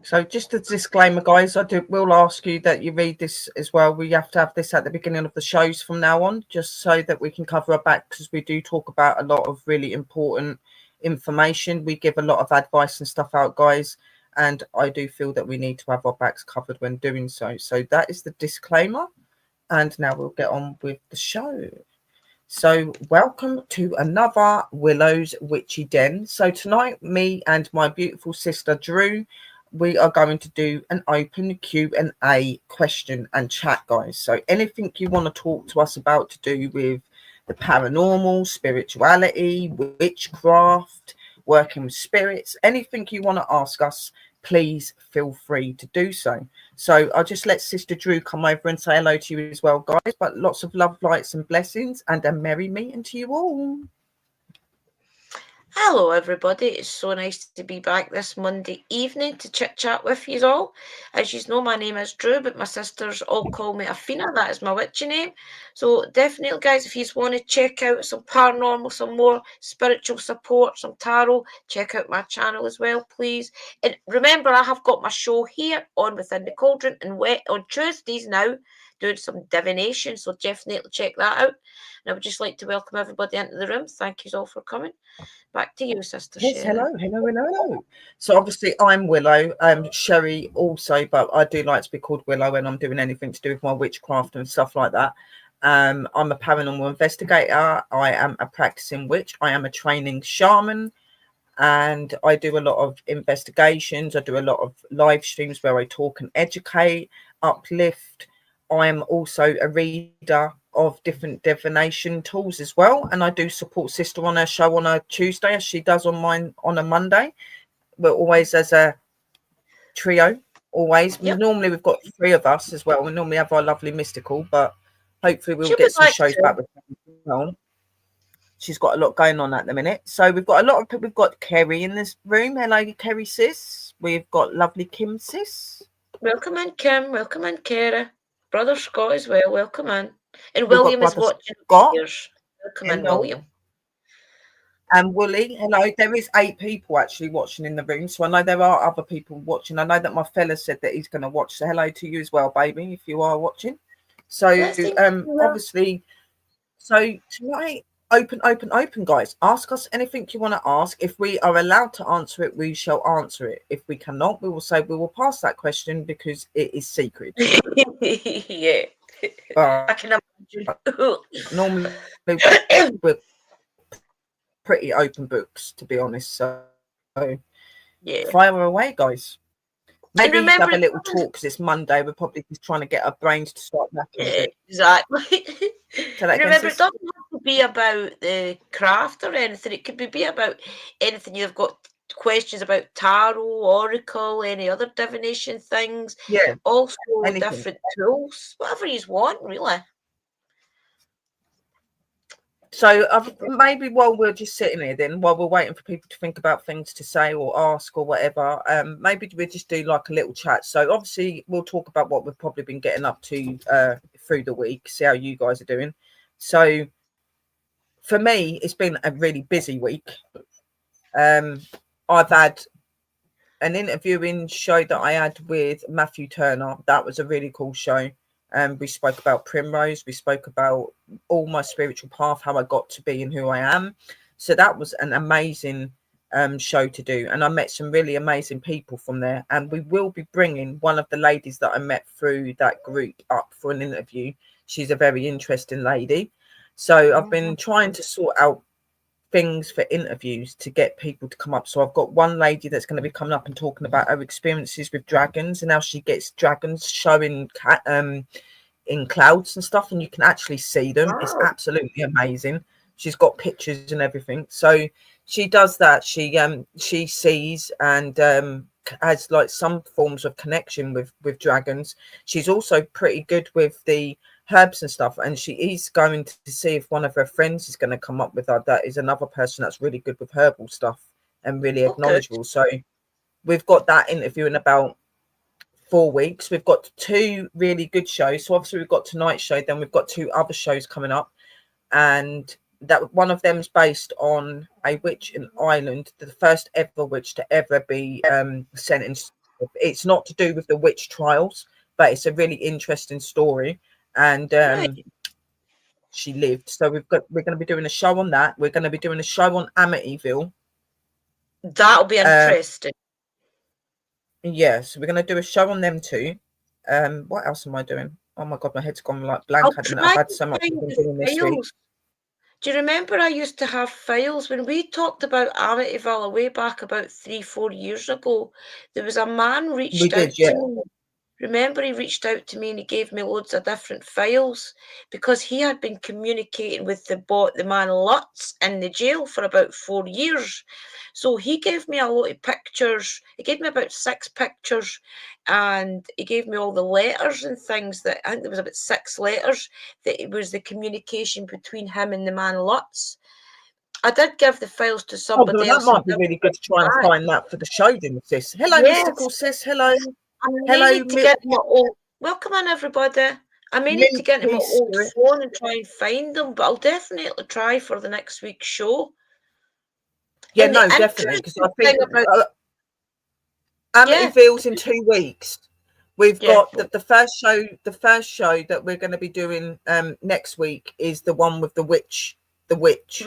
So just a disclaimer, guys, will ask you that you read this as well. We have to have this at the beginning of the shows from now on, just so that we can cover our back, because we do talk about a lot of really important information. We give a lot of advice and stuff out, guys, and I do feel that we need to have our backs covered when doing so. So that is the disclaimer, and now we'll get on with the show. So welcome to another Willows Witchy Den. So tonight, me and my beautiful sister Drew, we are going to do an open Q&A question and chat, guys. So anything you want to talk to us about to do with the paranormal, spirituality, witchcraft, working with spirits, anything you want to ask us, please feel free to do so. So I'll just let Sister Drew come over and say hello to you as well, guys. But lots of love, lights and blessings, and a merry meeting to you all. Hello everybody, it's so nice to be back this Monday evening to chit chat with you all. As you know, my name is Drew, but my sisters all call me Athena, that is my witchy name. So definitely guys, if you want to check out some paranormal, some more spiritual support, some tarot, check out my channel as well, please. And remember, I have got my show here on Within the Cauldron and on Tuesdays now, doing some divination, so definitely check that out. And I would just like to welcome everybody into the room. Thank you all for coming. Back to you, Sister Yes, Sherry. hello. So obviously I'm Willow, Sherry also, but I do like to be called Willow when I'm doing anything to do with my witchcraft and stuff like that. I'm a paranormal investigator. I am a practicing witch. I am a training shaman, and I do a lot of investigations. I do a lot of live streams where I talk and educate, uplift. I'm also a reader of different divination tools as well, and I do support Sister on her show on a Tuesday, as she does on mine on a Monday. We're always as a trio, always. Yep. Normally we've got three of us as well. We normally have our lovely Mystical, but hopefully we'll She'll get be some back shows soon. back with her as well. She's got a lot going on at the minute. So we've got a lot of people. We've got Kerry in this room. Hello, Kerry sis. We've got lovely Kim sis. Welcome in, Kim. Welcome in, Kara. Brother Scott as well. Welcome in. And We've got William is brother watching Scott. upstairs. Welcome in, Hello. William. And Wooly, hello. There is 8 people actually watching in the room, so I know there are other people watching. I know that my fella said that he's going to watch, so hello to you as well, baby, if you are watching. So obviously, so tonight, open, guys. Ask us anything you want to ask. If we are allowed to answer it, we shall answer it. If we cannot, we will say we will pass that question because it is secret. Yeah, I can imagine. Normally, we're pretty open books, to be honest. So Yeah. fire away, guys. Maybe remember, have a little talk because it's Monday. We're probably just trying to get our brains to start working. Yeah, exactly. So that remember, it doesn't have to be about the craft or anything. It could be about anything. You've got questions about tarot, oracle, any other divination things. Yeah. Also, Anything. different tools, whatever you want, really. So maybe while we're just sitting here, then while we're waiting for people to think about things to say or ask or whatever, maybe we just do like a little chat. So obviously we'll talk about what we've probably been getting up to through the week, see how you guys are doing. So for me, it's been a really busy week. I've had an interviewing show that I had with Matthew Turner. That was a really cool show. We spoke about Primrose. We spoke about all my spiritual path, how I got to be and who I am. So that was an amazing show to do. And I met some really amazing people from there. And we will be bringing one of the ladies that I met through that group up for an interview. She's a very interesting lady. So I've been trying to sort out things for interviews to get people to come up. So I've got one lady that's going to be coming up and talking about her experiences with dragons and how she gets dragons showing in clouds and stuff, and you can actually see them. Wow. It's absolutely amazing. She's got pictures and everything. So she does that. She sees and has like some forms of connection with dragons. She's also pretty good with the herbs and stuff, and she is going to see if one of her friends is going to come up with her. That is another person that's really good with herbal stuff and really acknowledgeable. So we've got that interview in about 4 weeks. We've got 2 really good shows. So obviously we've got tonight's show, then we've got 2 other shows coming up, and that one of them is based on a witch in Ireland, the first ever witch to ever be sentenced It's not to do with the witch trials, but it's a really interesting story. And Right. she lived. So we're going to be doing a show on that. We're going to be doing a show on Amityville. That'll be interesting. Yes, we're going to do a show on them too. What else am I doing? Oh my god, my head's gone like blank I'll at the minute. try I've had to so much I've find been the doing this week. files. Do you remember I used to have files when we talked about Amityville way back about 3-4 years ago? There was a man We reached did, out yeah. to me. Remember, he reached out to me and he gave me loads of different files because he had been communicating with the man Lutz in the jail for about 4 years. So he gave me a lot of pictures. He gave me about 6 pictures, and he gave me all the letters and things that I think there was about 6 letters that it was the communication between him and the man Lutz. I did give the files to Oh, somebody well, that else. might be really good to try and find that for the show, then, sis. Hello, Yes. Mystical Sis. Hello. I Hello, need to get my old. Welcome on, everybody. I may need to get my old Spirit. phone and try and find them, but I'll definitely try for the next week's show. Yeah, no, definitely, because I think Amityville's in 2 weeks. We've got the first show. The first show that we're going to be doing next week is the one with the witch. The witch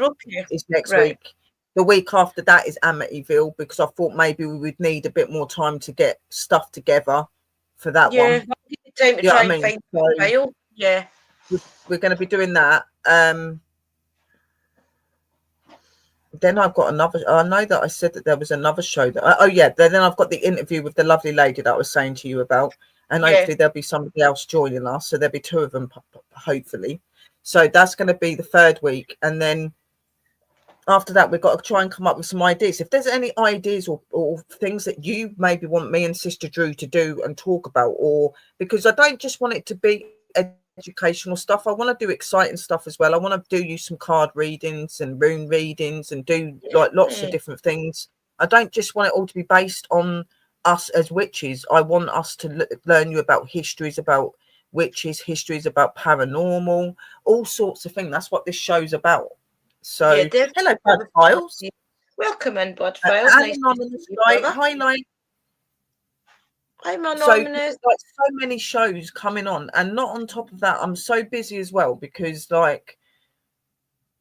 is next week. The week after that is Amityville, because I thought maybe we would need a bit more time to get stuff together for that one. Yeah, time to try and find the file. Yeah, we're going to be doing that. Then I've got another. I know that I said that there was another show that. Then I've got the interview with the lovely lady that I was saying to you about, and hopefully there'll be somebody else joining us. So there'll be 2 of them, hopefully. So that's going to be the 3rd week, and then after that we've got to try and come up with some ideas. If there's any ideas or things that you maybe want me and Sister Drew to do and talk about, or because I don't just want it to be educational stuff, I want to do exciting stuff as well. I want to do you some card readings and rune readings and do like lots of different things. I don't just want it all to be based on us as witches. I want us to learn you about histories about witches, histories about paranormal, all sorts of things. That's what this show's about. So hello, Bud Files. Welcome in, Bud Files. Nice Anonymous Light. Hi, Light. I'm Anonymous. So, like, so many shows coming on, and not on top of that, I'm so busy as well because, like,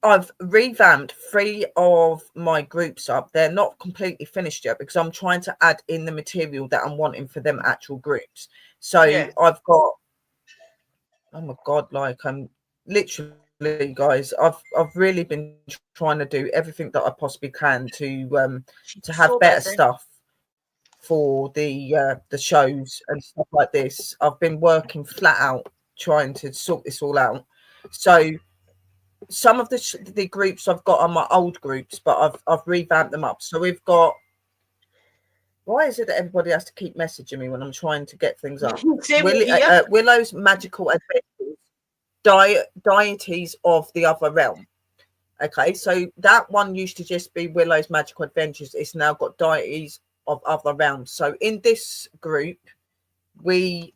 I've revamped 3 of my groups up. They're not completely finished yet because I'm trying to add in the material that I'm wanting for them actual groups. So I've got, oh my god, like I'm literally, guys, I've really been trying to do everything that I possibly can to have better stuff for the shows and stuff like this. I've been working flat out trying to sort this all out. So some of the groups I've got are my old groups, but I've revamped them up. So we've got. Why is it that everybody has to keep messaging me when I'm trying to get things up? Willow's Magical Adventures, Deities of the Other Realm. Okay, so that one used to just be Willow's Magical Adventures. It's now got Deities of Other Realms. So in this group, we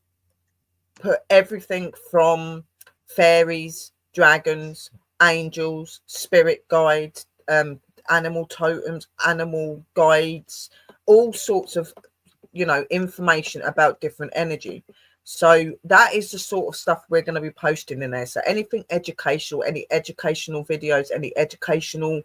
put everything from fairies, dragons, angels, spirit guides, animal totems, animal guides, all sorts of, information about different energy. So that is the sort of stuff we're going to be posting in there. So anything educational, any educational videos, any educational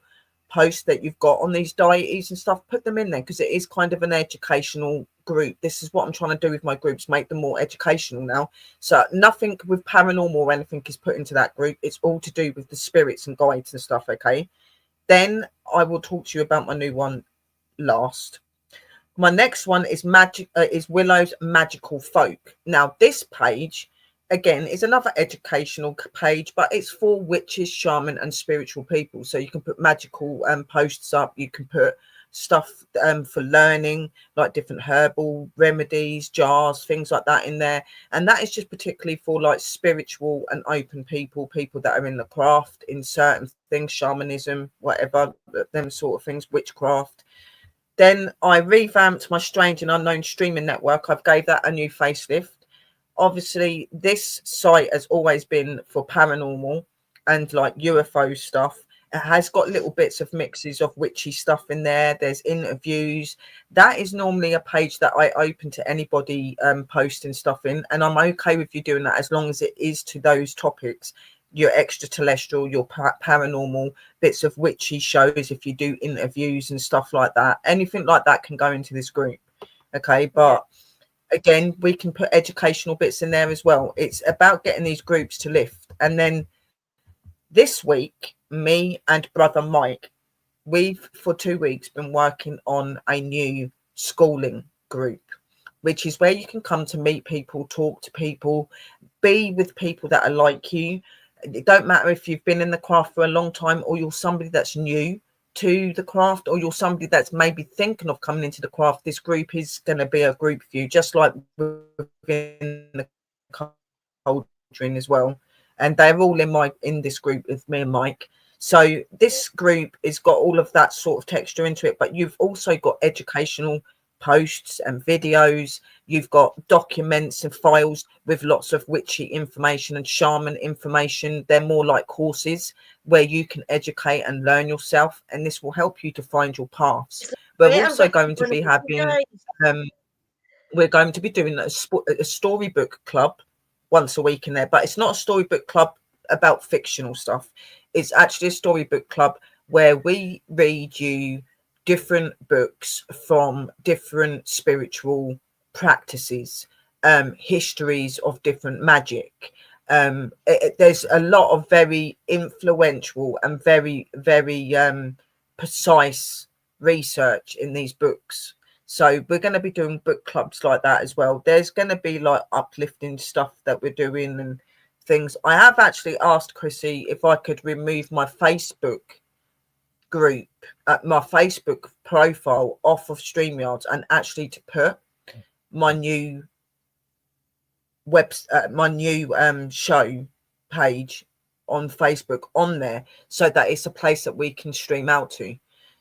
posts that you've got on these deities and stuff, put them in there, because it is kind of an educational group. This is what I'm trying to do with my groups, make them more educational now. So nothing with paranormal or anything is put into that group. It's all to do with the spirits and guides and stuff. Okay, then I will talk to you about my new one last. My next one is Willow's Magical Folk. Now this page again is another educational page, but it's for witches, shaman and spiritual people. So you can put magical posts up, you can put stuff for learning, like different herbal remedies, jars, things like that in there. And that is just particularly for like spiritual and open people that are in the craft, in certain things, shamanism, whatever, them sort of things, witchcraft. Then I revamped my Strange and Unknown streaming network. I've gave that a new facelift. Obviously, this site has always been for paranormal and like UFO stuff. It has got little bits of mixes of witchy stuff in there. There's interviews. That is normally a page that I open to anybody posting stuff in, and I'm okay with you doing that as long as it is to those topics, your extraterrestrial, your paranormal, bits of witchy shows. If you do interviews and stuff like that, anything like that can go into this group. Okay, but again, we can put educational bits in there as well. It's about getting these groups to lift. And then this week, me and brother Mike, we've for 2 weeks been working on a new schooling group, which is where you can come to meet people, talk to people, be with people that are like you. It don't matter if you've been in the craft for a long time or you're somebody that's new to the craft, or you're somebody that's maybe thinking of coming into the craft. This group is going to be a group for you, just like within the cauldron as well. And they're all in this group with me and Mike. So this group has got all of that sort of texture into it, but you've also got educational posts and videos. You've got documents and files with lots of witchy information and shaman information. They're more like courses where you can educate and learn yourself, and this will help you to find your paths. We're also going to be having we're going to be doing a storybook club once a week in there, but it's not a storybook club about fictional stuff. It's actually a storybook club where we read you different books from different spiritual practices, histories of different magic. There's a lot of very influential and very, very precise research in these books. So we're going to be doing book clubs like that as well. There's going to be like uplifting stuff that we're doing and things. I have actually asked Chrissy if I could remove my Facebook group, my Facebook profile off of StreamYards, and actually to put my new show page on Facebook on there, so that it's a place that we can stream out to.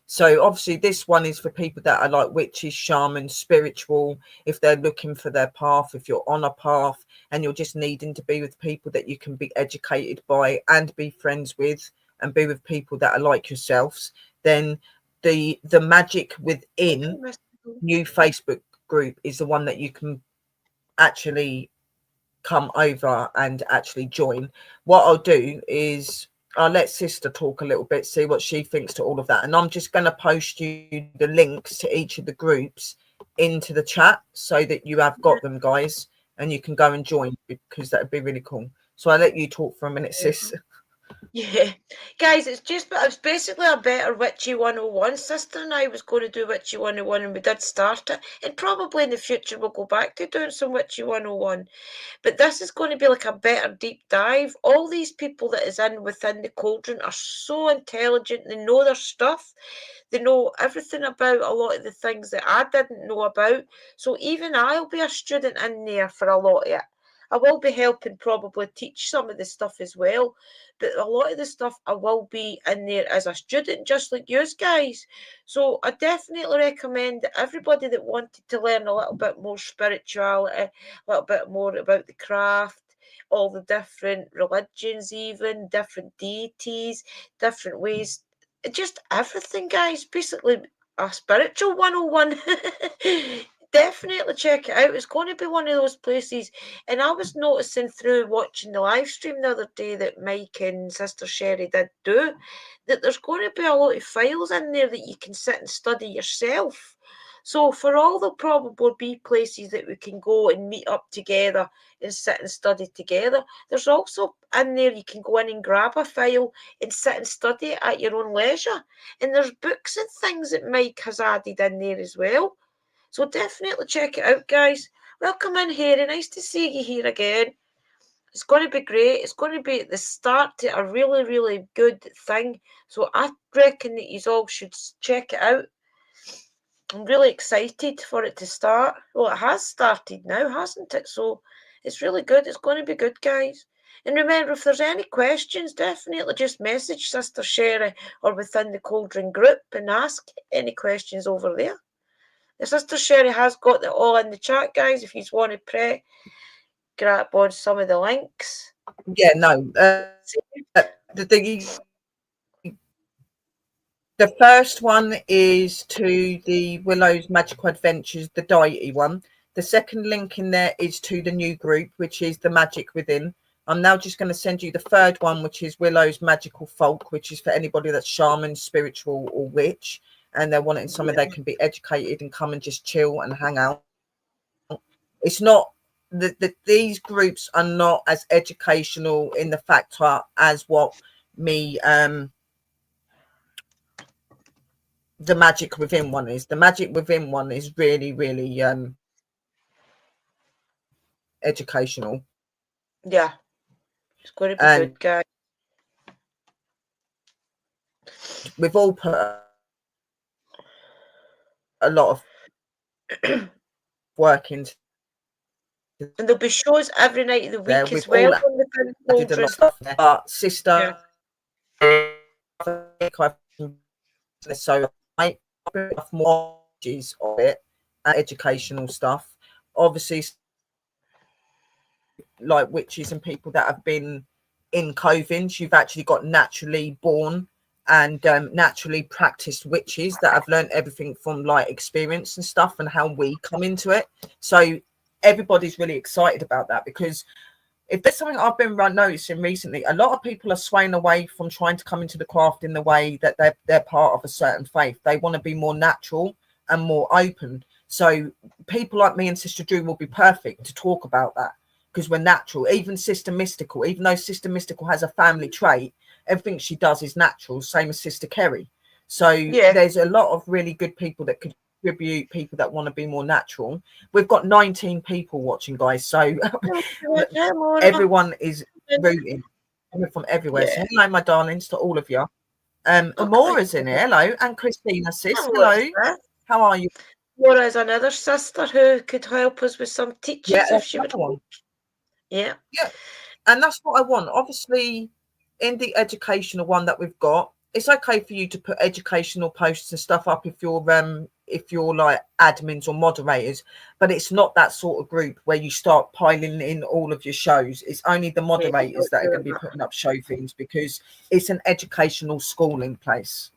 So obviously this one is for people that are like witches, shamans, spiritual, if they're looking for their path, if you're on a path and you're just needing to be with people that you can be educated by and be friends with and be with people that are like yourselves, then the magic within new Facebook group is the one that you can actually come over and actually join. What I'll do is I'll let sister talk a little bit, see what she thinks to all of that, and I'm just going to post you the links to each of the groups into the chat so that you have got them, guys, and you can go and join, because that would be really cool. So I'll let you talk for a minute, sis. Yeah, guys, it's basically a better Witchy 101. Sister and I was going to do Witchy 101, and we did start it, and probably in the future we'll go back to doing some Witchy 101. But this is going to be like a better deep dive. All these people that is in within the cauldron are so intelligent. They know their stuff. They know everything about a lot of the things that I didn't know about. So even I'll be a student in there for a lot of it. I will be helping probably teach some of the stuff as well. But a lot of the stuff I will be in there as a student, just like you guys. So I definitely recommend that everybody that wanted to learn a little bit more spirituality, a little bit more about the craft, all the different religions, even different deities, different ways, just everything, guys. Basically, a spiritual 101. Definitely check it out. It's going to be one of those places. And I was noticing through watching the live stream the other day that Mike and Sister Sherry did do, that there's going to be a lot of files in there that you can sit and study yourself. So for all, there'll probably be places that we can go and meet up together and sit and study together. There's also in there you can go in and grab a file and sit and study it at your own leisure. And there's books and things that Mike has added in there as well. So definitely check it out, guys. Welcome in, Harry. Nice to see you here again. It's going to be great. It's going to be the start to a really, really good thing. So I reckon that you all should check it out. I'm really excited for it to start. Well, it has started now, hasn't it? So it's really good. It's going to be good, guys. And remember, if there's any questions, definitely just message Sister Sherry or within the Cauldron group and ask any questions over there. The Sister Sherry has got it all in the chat, guys, if you want to grab on some of the links. Yeah, no. The thing The first one is to the Willows Magical Adventures, the deity one. The second link in there is to the new group, which is the Magic Within. I'm now just going to send you the third one, which is Willow's Magical Folk, which is for anybody that's shaman, spiritual, or witch, and they're wanting somewhere they can be educated and come and just chill and hang out. It's not these groups are not as educational in the factor as what me the Magic Within one is. The Magic Within one is really, really educational. Yeah, it's going to be And good, guys. we've all put a lot of work into And there'll be shows every night of the there. week We've as well all from the Pin added a lot Cauldron. of stuff there. But sister, Yeah. so I have more of it and educational stuff. Obviously, like witches and people that have been in covens, you've actually got naturally born and naturally practiced witches that have learned everything from like experience and stuff and how we come into it. So everybody's really excited about that, because if there's something I've been noticing recently, a lot of people are swaying away from trying to come into the craft in the way that they're part of a certain faith. They want to be more natural and more open. So people like me and Sister Drew will be perfect to talk about that, because we're natural. Even Sister Mystical, even though Sister Mystical has a family trait, everything she does is natural, same as Sister Kerry. So there's a lot of really good people that contribute, people that want to be more natural. We've got 19 people watching, guys, so everyone is rooting from everywhere. So hello, my darlings, to all of you. Amora's in here, hello, and Christina, sis, hello. How are you? Laura is another sister who could help us with some teachings if she would. Yeah, and that's what I want. Obviously, in the educational one that we've got, it's okay for you to put educational posts and stuff up if you're like admins or moderators, but it's not that sort of group where you start piling in all of your shows. It's only the moderators that are going to be putting up show things, because it's an educational schooling place.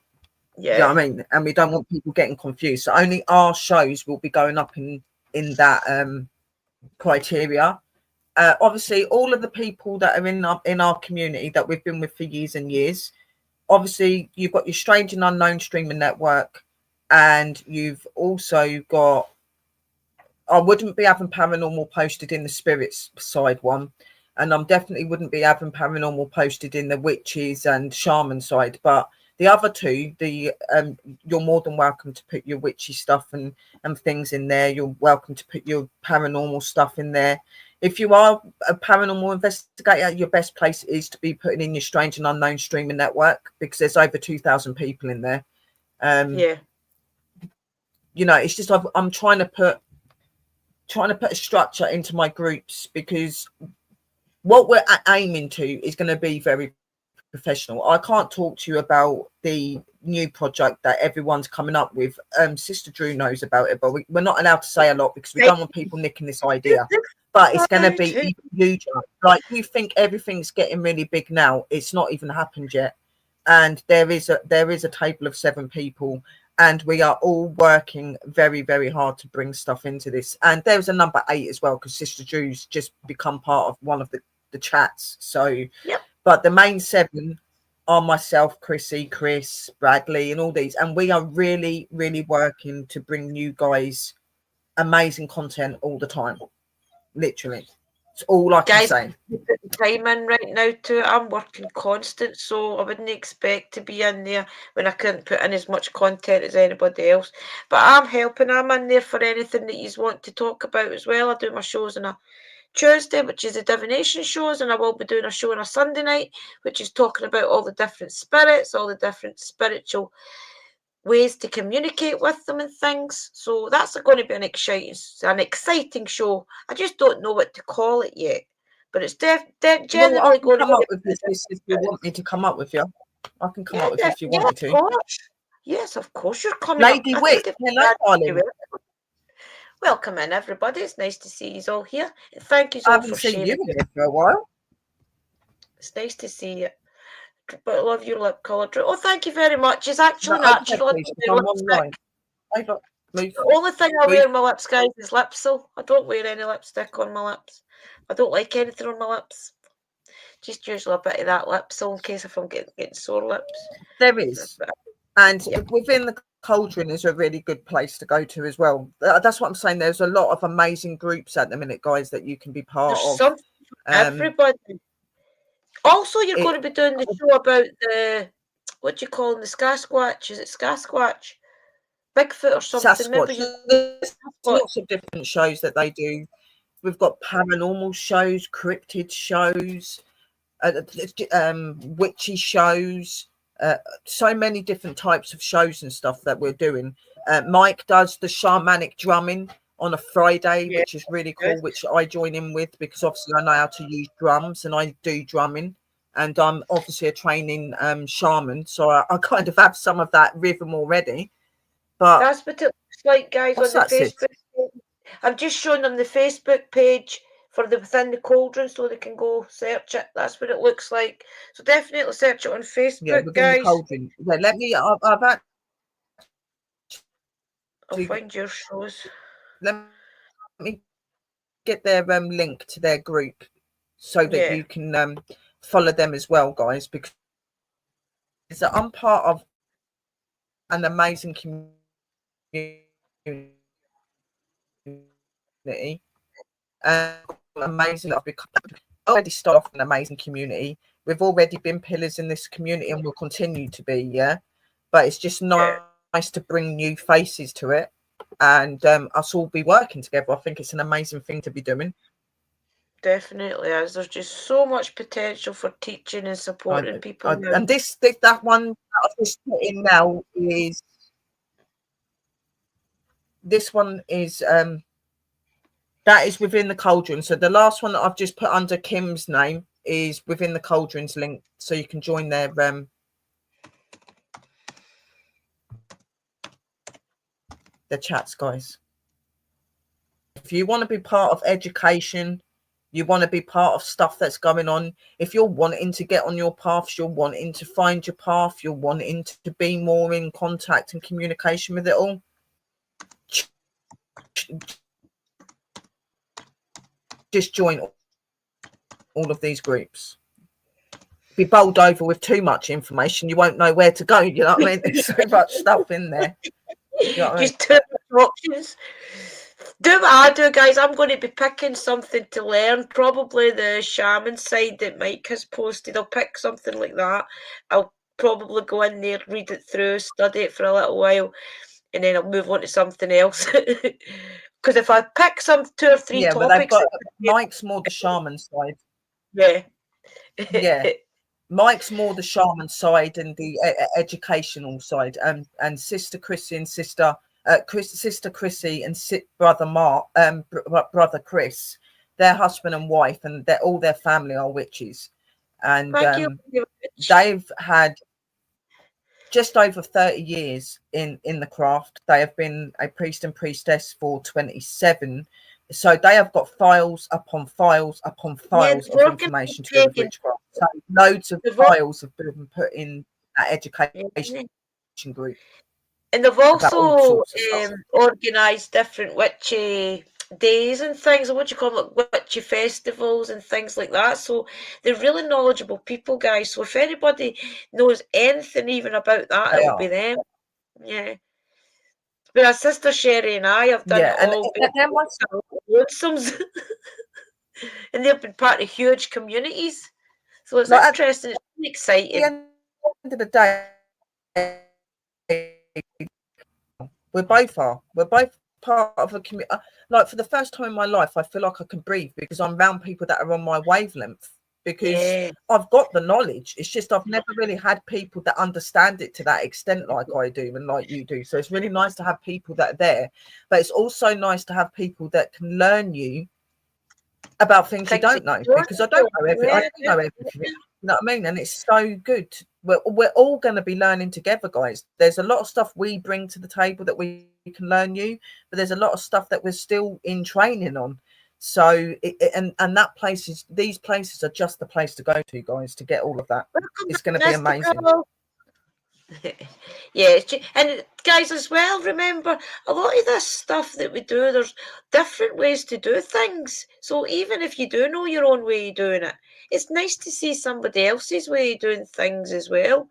Yeah, you know what I mean, and we don't want people getting confused. So only our shows will be going up in that criteria. Obviously, all of the people that are in our community that we've been with for years and years. Obviously, you've got your Strange and Unknown streaming network, and you've also got. I wouldn't be having paranormal posted in the spirits side one, and I'm definitely wouldn't be having paranormal posted in the witches and shaman side. But the other two, you're more than welcome to put your witchy stuff and things in there. You're welcome to put your paranormal stuff in there. If you are a paranormal investigator, your best place is to be putting in your Strange and Unknown streaming network, because there's over 2,000 people in there. You know, it's just I'm trying to put a structure into my groups, because what we're aiming to is going to be very professional. I can't talk to you about the new project that everyone's coming up with. Sister Drew knows about it, but we're not allowed to say a lot because we don't want people nicking this idea. But it's going to be huge. Like, you think everything's getting really big now, it's not even happened yet. And there is a table of 7 people, and we are all working very, very hard to bring stuff into this. And there's a number 8 as well, because Sister Drew's just become part of one of the chats. So but the main 7 are myself, Chrissy, Chris, Bradley, and all these. And we are really, really working to bring you guys amazing content all the time. Literally. It's all I can say. Putting time in right now to it. I'm working constant, so I wouldn't expect to be in there when I couldn't put in as much content as anybody else. But I'm helping. I'm in there for anything that you want to talk about as well. I do my shows on a Tuesday, which is the divination shows, and I will be doing a show on a Sunday night, which is talking about all the different spirits, all the different spiritual ways to communicate with them and things. So that's going to be an exciting show. I just don't know what to call it yet, but it's generally going to come up with this if you want me to come up with you. I can come up with you if you want me to. Of course. Yes, of course you're coming Lady up. Witch, hello, darling. Welcome in, everybody. It's nice to see you all here. Thank you all for sharing. I haven't seen you in here for a while. It's nice to see you. but I love your lip colour. Oh, thank you very much. It's actually No, over there, natural. I please, don't 'cause wear I'm lipstick. online. Over. Move. The only thing I wear Move. on my lips, guys, is Lipsil. I don't wear any lipstick on my lips. I don't like anything on my lips. Just usually a bit of that Lipsil in case if I'm getting sore lips. There is. And Yeah. within the cauldron is a really good place to go to as well. That's what I'm saying. There's a lot of amazing groups at the minute, guys, that you can be part There's of. something for everybody. Also, you're going to be doing the show about the, what do you call them, the Sasquatch? Is it Sasquatch? Bigfoot or something? Sasquatch. There's lots of different shows that they do. We've got paranormal shows, cryptid shows, witchy shows, so many different types of shows and stuff that we're doing. Mike does the shamanic drumming on a Friday, which is really cool, which I join in with because obviously I know how to use drums and I do drumming, and I'm obviously a training shaman, so I kind of have some of that rhythm already. But that's what it looks like, guys, on the Facebook. I've just shown them the Facebook page for the Within the Cauldron so they can go search it. That's what it looks like. So definitely search it on Facebook, yeah, within guys. the cauldron. Yeah, let me. I'll find your shows. Let me get their link to their group so that you can follow them as well, guys, because I'm part of an amazing community. Amazing. I've already started off an amazing community. We've already been pillars in this community and will continue to be, yeah. But it's just nice to bring new faces to it and us all be working together. I think it's an amazing thing to be doing. Definitely is. There's just so much potential for teaching and supporting people. And that one that I've just put in now is this one is that is within the cauldron. So the last one that I've just put under Kim's name is within the cauldron's link, so you can join their chats, guys. If you want to be part of education, you want to be part of stuff that's going on, if you're wanting to get on your paths, you're wanting to find your path, you're wanting to be more in contact and communication with it all, just join all of these groups. Be bowled over with too much information, you won't know where to go. You know what I mean? There's so much stuff in there. You know what just too much options. Do what I do, guys. I'm going to be picking something to learn. Probably the shaman side that Mike has posted. I'll pick something like that. I'll probably go in there, read it through, study it for a little while, and then I'll move on to something else. Because if I pick some 2 or 3 topics, Mike's more the shaman side. Yeah. Mike's more the shaman side and the educational side, and Sister Chrissy and Sister Chrissy and brother Mark, brother Chris, their husband and wife, and all their family are witches, and they've had just over 30 years in the craft. They have been a priest and priestess for 27. So they have got files upon files upon files of information to do with witchcraft. So loads of files have been put in that education group. And they've also organised different witchy days and things, or what do you call them, like witchy festivals and things like that. So they're really knowledgeable people, guys. So if anybody knows anything even about that, it'll be them. Yeah. But our sister Sherry and I have done it all. Lonesomes. And they've been part of huge communities. So it's interesting. It's really exciting. At the end of the day, we're both part of a community. Like, for the first time in my life, I feel like I can breathe because I'm around people that are on my wavelength, because I've got the knowledge. It's just I've never really had people that understand it to that extent like I do and like you do. So it's really nice to have people that are there, but it's also nice to have people that can learn you about things you don't know, because I don't know everything. I don't know everything. You know what I mean? And it's so good. We're all going to be learning together, guys. There's a lot of stuff we bring to the table that we can learn you, but there's a lot of stuff that we're still in training on. So and that places, these places are just the place to go to, guys, to get all of that. Welcome It's back, going to be Mr. amazing. Carol. Yeah, and guys, as well, remember a lot of this stuff that we do, there's different ways to do things. So even if you do know your own way of doing it, it's nice to see somebody else's way of doing things as well.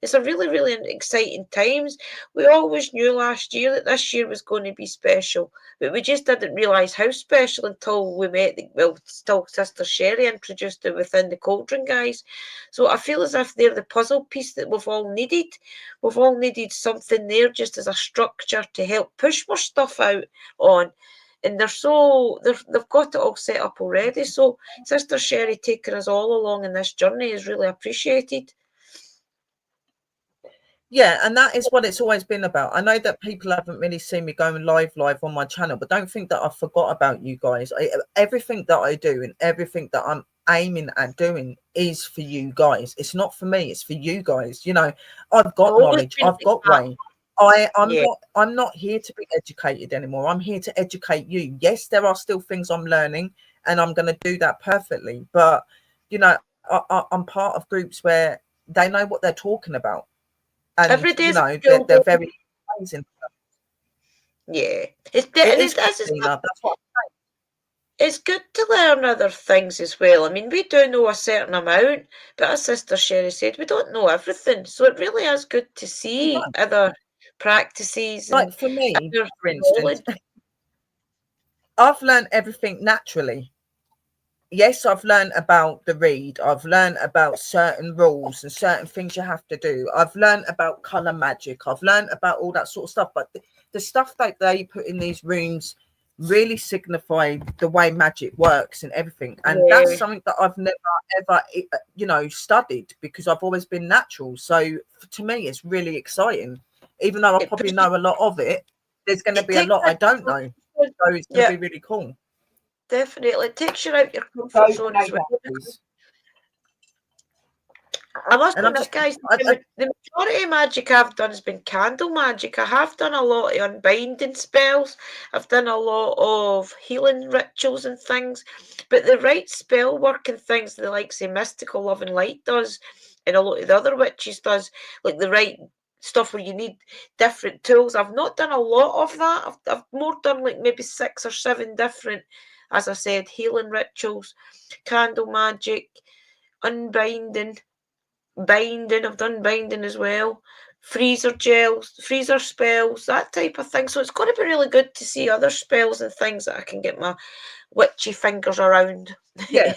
It's a really, really exciting times. We always knew last year that this year was going to be special, but we just didn't realise how special until we met, still Sister Sherry introduced it within the Cauldron guys. So I feel as if they're the puzzle piece that we've all needed. We've all needed something there just as a structure to help push more stuff out on. And they've got it all set up already. So Sister Sherry taking us all along in this journey is really appreciated. Yeah, and that is what it's always been about. I know that people haven't really seen me going live on my channel, but don't think that I forgot about you guys. Everything that I do and everything that I'm aiming at doing is for you guys. It's not for me, it's for you guys. You know, I've got knowledge, I've got way. I'm not here to be educated anymore. I'm here to educate you. Yes, there are still things I'm learning, and I'm going to do that perfectly. But you know, I'm part of groups where they know what they're talking about. And every day, you know, they're very amazing. Yeah, That's what it's good to learn other things as well. I mean, we do know a certain amount, but as Sister Sherry said, we don't know everything. So it really is good to see other practices. Like And for me, other for instance, I've learned everything naturally. Yes, I've learned about the read. I've learned about certain rules and certain things you have to do. I've learned about color magic. I've learned about all that sort of stuff. But the stuff that they put in these rooms really signify the way magic works and everything. And that's something that I've never, ever, you know, studied, because I've always been natural. So to me, it's really exciting. Even though I probably know a lot of it, there's going to be a lot I don't know. So it's going to be really cool. Definitely. It takes you out your comfort zone as well. I must admit, guys, the majority of magic I've done has been candle magic. I have done a lot of unbinding spells. I've done a lot of healing rituals and things. But the right spell work and things, the likes of Mystical Love and Light does, and a lot of the other witches does, like the right stuff where you need different tools. I've not done a lot of that. I've more done like maybe 6 or 7 different, as I said, healing rituals, candle magic, unbinding, binding. I've done binding as well, freezer gels, freezer spells, that type of thing. So it's going to be really good to see other spells and things that I can get my witchy fingers around. Yeah,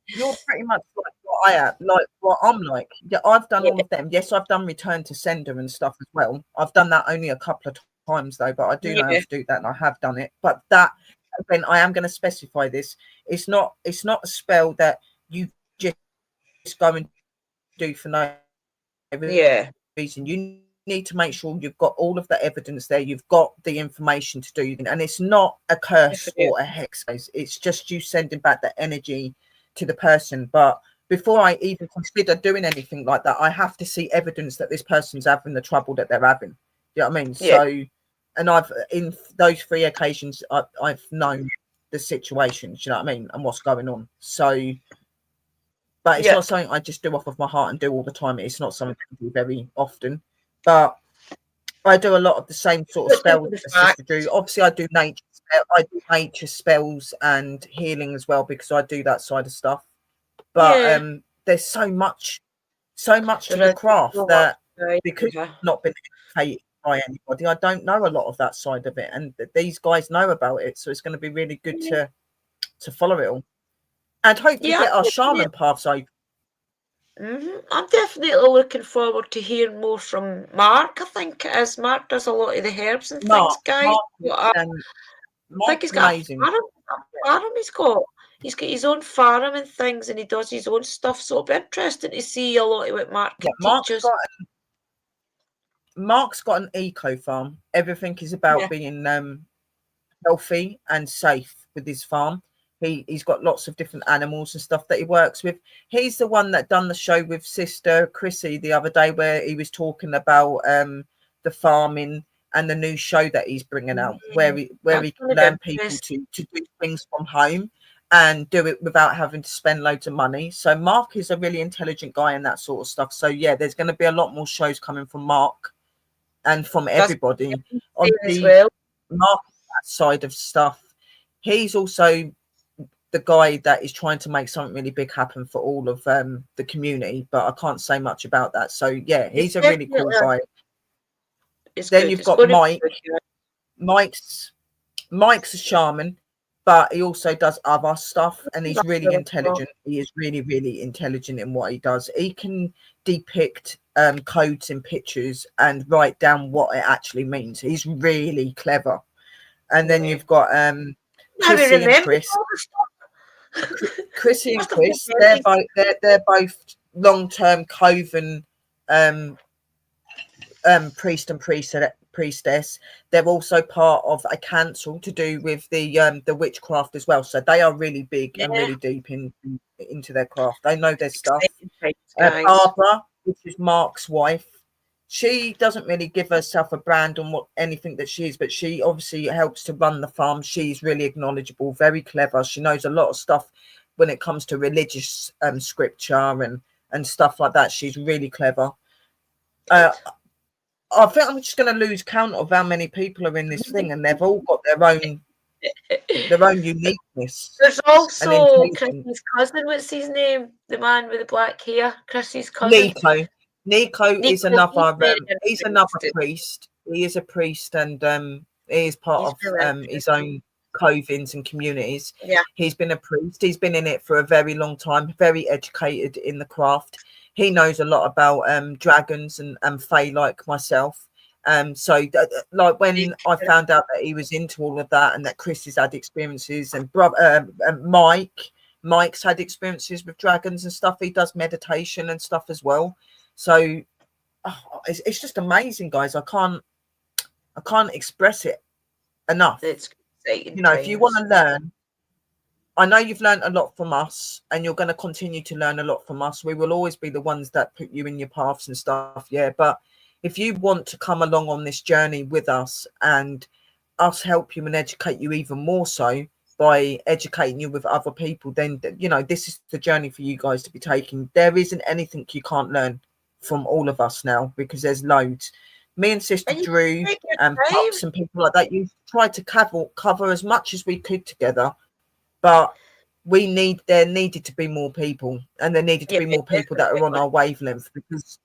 you're pretty much like what I am, like what I'm like. Yeah, I've done all of them. Yes, I've done Return to Sender and stuff as well. I've done that only a couple of times though, but I do know how to do that, and I have done it. But that, again, I am going to specify this. It's not a spell that you just go and do for no reason. You need to make sure you've got all of the evidence there. You've got the information to do, and it's not a curse or a hex. It's just you sending back the energy to the person. But before I even consider doing anything like that, I have to see evidence that this person's having the trouble that they're having. You know what I mean? So, and I've, in those 3 occasions, I've known the situations, you know what I mean, and what's going on. So, but it's not something I just do off of my heart and do all the time. It's not something I do very often, but I do a lot of the same sort of spells as Sister Drew. Obviously, I do nature spells and healing as well, because I do that side of stuff. But there's so much to the craft that, because I've not been educated by anybody, I don't know a lot of that side of it, and these guys know about it. So it's going to be really good to follow it all, and hopefully get our shaman paths open. I'm definitely looking forward to hearing more from Mark. I think as Mark does a lot of the herbs and things, guys. I think he's got a farm. He's got his own farm and things, and he does his own stuff. So it'll be interesting to see a lot of what Mark can teach us. Mark's got an eco farm. Everything is about being healthy and safe with his farm. He's got lots of different animals and stuff that he works with. He's the one that done the show with Sister Chrissy the other day, where he was talking about the farming and the new show that he's bringing out, where he That's can going to learn be people interesting. to do things from home and do it without having to spend loads of money. So Mark is a really intelligent guy and that sort of stuff. So yeah, there's going to be a lot more shows coming from Mark and from That's everybody on as the well. market side of stuff. He's also the guy that is trying to make something really big happen for all of the community, but I can't say much about that. So yeah, It's he's a really cool definitely guy. it's Then good. you've It's got going to be Mike. good. Yeah. Mike's a shaman, but he also does other stuff, and he's That's really really cool. intelligent. He is really, really intelligent in what he does. He can depict codes in pictures and write down what it actually means. He's really clever. And then Yeah. you've got Now we Chrissy and remember Chris. all the stuff. Chrissy and Must have been Chris, very they're both long-term coven priest and priestess. They're also part of a council to do with the witchcraft as well. So they are really big and yeah. really deep into their craft. They know their stuff. Exciting times, guys. Barbara, which is Mark's wife, she doesn't really give herself a brand on what anything that she is, but she obviously helps to run the farm. She's really acknowledgeable, very clever. She knows a lot of stuff when it comes to religious scripture and stuff like that. She's really clever. I think I'm just going to lose count of how many people are in this thing, and they've all got their own uniqueness There's and also intelligence. Chrissy's cousin. What's his name? The man with the black hair. Chrissy's cousin. Nico is another. Very He's another interesting. priest. He is a priest, and he is part He's of really his own covens and communities. yeah. He's been a priest. He's been in it for a very long time. Very educated in the craft. He knows a lot about dragons and fae, like myself. So like when I found out that he was into all of that, and that Chris has had experiences, and Mike's had experiences with dragons and stuff. He does meditation and stuff as well. So it's just amazing, guys. I can't express it enough. It's exciting. You know, if you want to learn, I know you've learned a lot from us, and you're going to continue to learn a lot from us. We will always be the ones that put you in your paths and stuff. Yeah. But if you want to come along on this journey with us and us help you and educate you even more so by educating you with other people, then, you know, this is the journey for you guys to be taking. There isn't anything you can't learn from all of us now, because there's loads. Me and Sister And you Drew take your and time. Pops and people like that, you tried to cover as much as we could together, but there needed to be more people, and there needed to be more people that are on our wavelength, because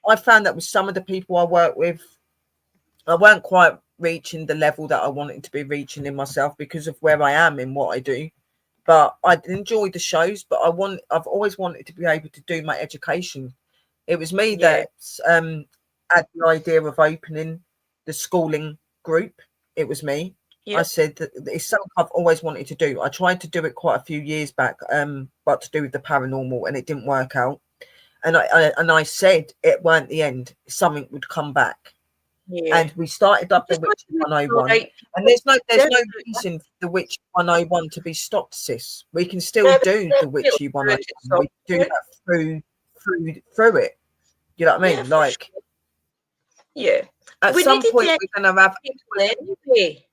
I found that with some of the people I work with, I weren't quite reaching the level that I wanted to be reaching in myself because of where I am in what I do. But I enjoy the shows, but I've always wanted to be able to do my education. It was me that had the idea of opening the schooling group. It was me. I said that it's something I've always wanted to do. I tried to do it quite a few years back, but to do with the paranormal, and it didn't work out. And I said it weren't the end. Something would come back. Yeah. And we started up the Witchy 101. And there's no reason for the Witchy 101 to be stopped, sis. We can still do the Witchy 101. We can do that through it. You know what I mean? Like, at some point we're gonna have anyway.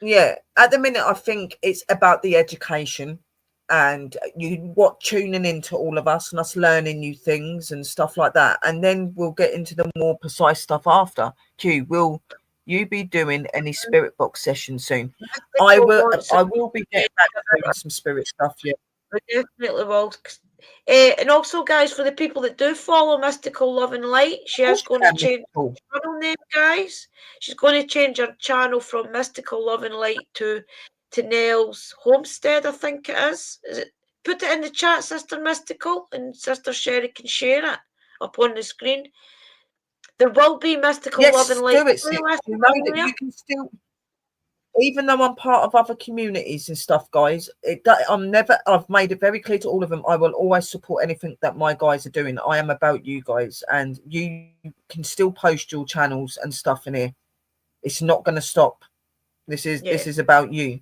Yeah, at the minute I think it's about the education, and tuning into all of us and us learning new things and stuff like that, and then we'll get into the more precise stuff after. Q, will you be doing any spirit box sessions soon? I will be getting back to doing some spirit stuff. Yeah, we definitely will. And also, guys, for the people that do follow Mystical Love and Light, she is going to change her channel name, guys. She's going to change her channel from Mystical Love and Light to Nell's Homestead, I think it is. Is it? Put it in the chat, Sister Mystical, and Sister Sherry can share it up on the screen. There will be Mystical Love and Light. Yes, do it. You know that you can still, even though I'm part of other communities and stuff, guys, I've made it very clear to all of them, I will always support anything that my guys are doing. I am about you guys, and you can still post your channels and stuff in here. It's not going to stop. This is about you.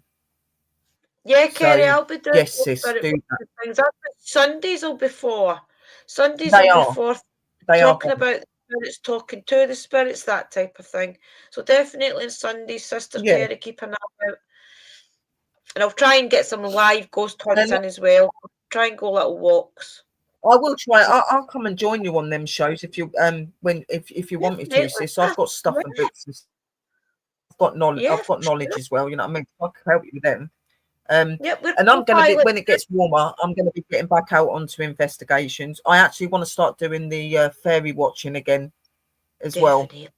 Yeah, Kerry, I'll be doing yes, sis, do that. Sundays will be for. They are talking about spirits, talking to the spirits, that type of thing. So definitely on Sunday, Sister Yeah. Kerry, keep an eye out. And I'll try and get some live ghost hunts And in as well. Try and go little walks. I will try. I'll come and join you on them shows if you if you want me to, Definitely. sis. I've got stuff and books and I've got knowledge. Yeah, I've got for knowledge sure. as well. You know what I mean? I can help you with them. And Yep, we're I'm going to be co-pilot. when it gets warmer. I'm going to be getting back out onto investigations. I actually want to start doing the fairy watching again as well. Definitely.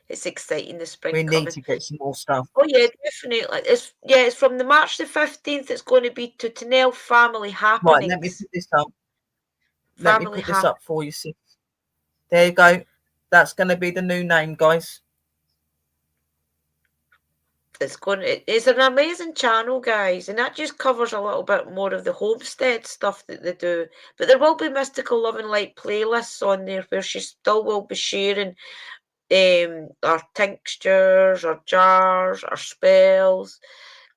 It's exciting, the spring We need coming. to get some more stuff. Oh yeah, definitely. It's from the March the 15th. It's going to be to Tennell Family Right, let me Happenings. put this up. Let me Family put this up Happenings. for you, sis. There you go. That's going to be the new name, guys. It's an amazing channel, guys, and that just covers a little bit more of the homestead stuff that they do. But there will be Mystical Love and Light playlists on there where she still will be sharing our tinctures, our jars, our spells,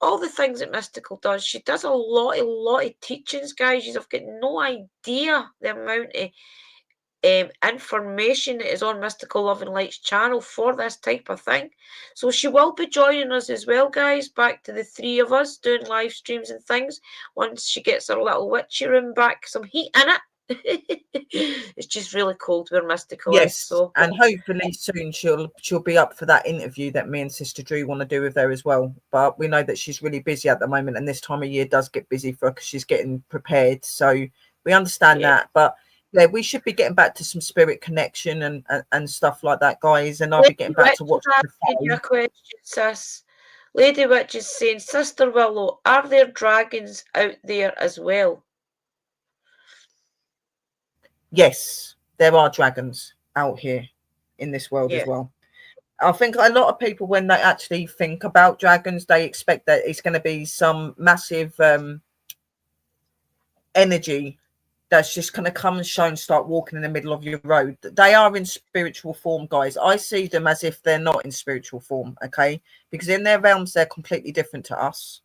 all the things that Mystical does. She does a lot of teachings, guys. You've got no idea the amount of information that is on Mystical Love and Light's channel for this type of thing. So she will be joining us as well, guys, back to the three of us doing live streams and things once she gets her little witchy room back, some heat in it. It's just really cold where Mystical is. Yes, So and hopefully soon she'll be up for that interview that me and Sister Drew want to do with her as well. But we know that she's really busy at the moment, and this time of year does get busy for her because she's getting prepared. So we understand yeah. that. But yeah, we should be getting back to some spirit connection and stuff like that, guys. And I'll be getting back to watch the Asking you a film. question, sis. Lady Witch is saying, Sister Willow, are there dragons out there as well? Yes, there are dragons out here in this world Yeah. as well. I think a lot of people, when they actually think about dragons, they expect that it's going to be some massive energy that's just going to come and show and start walking in the middle of your road. They are in spiritual form, guys. I see them as if they're not in spiritual form, okay? Because in their realms, they're completely different to us,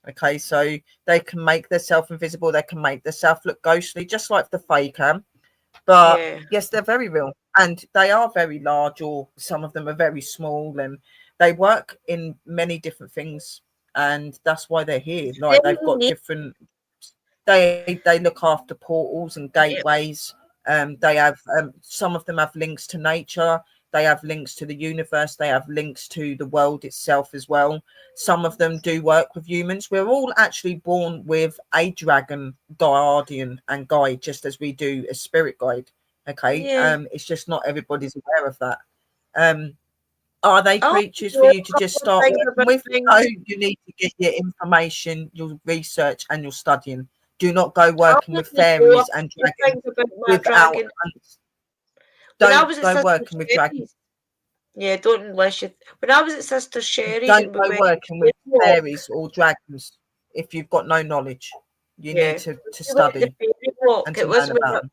okay? So they can make themselves invisible. They can make themselves look ghostly, just like the Fae can. But Yeah. yes, they're very real, and they are very large, or some of them are very small, and they work in many different things, and that's why they're here. Like they've got different. They look after portals and gateways. They have some of them have links to nature. They have links to the universe. They have links to the world itself as well. Some of them do work with humans. We're all actually born with a dragon guardian and guide, just as we do a spirit guide. Okay. Yeah. It's just not everybody's aware of that. Are they Oh, creatures for you to just start things working about with? things. No, you need to get your information, your research, and your studying. Do not go working with fairies and dragons About my without. dragon. When I was Don't at go Sister working with dragons. Sherry's, yeah, don't unless you. When I was at Sister Sherry's Don't and we go went working with fairies or dragons if you've got no knowledge. You need to we went the study fairy walk. and It to was learn when about them.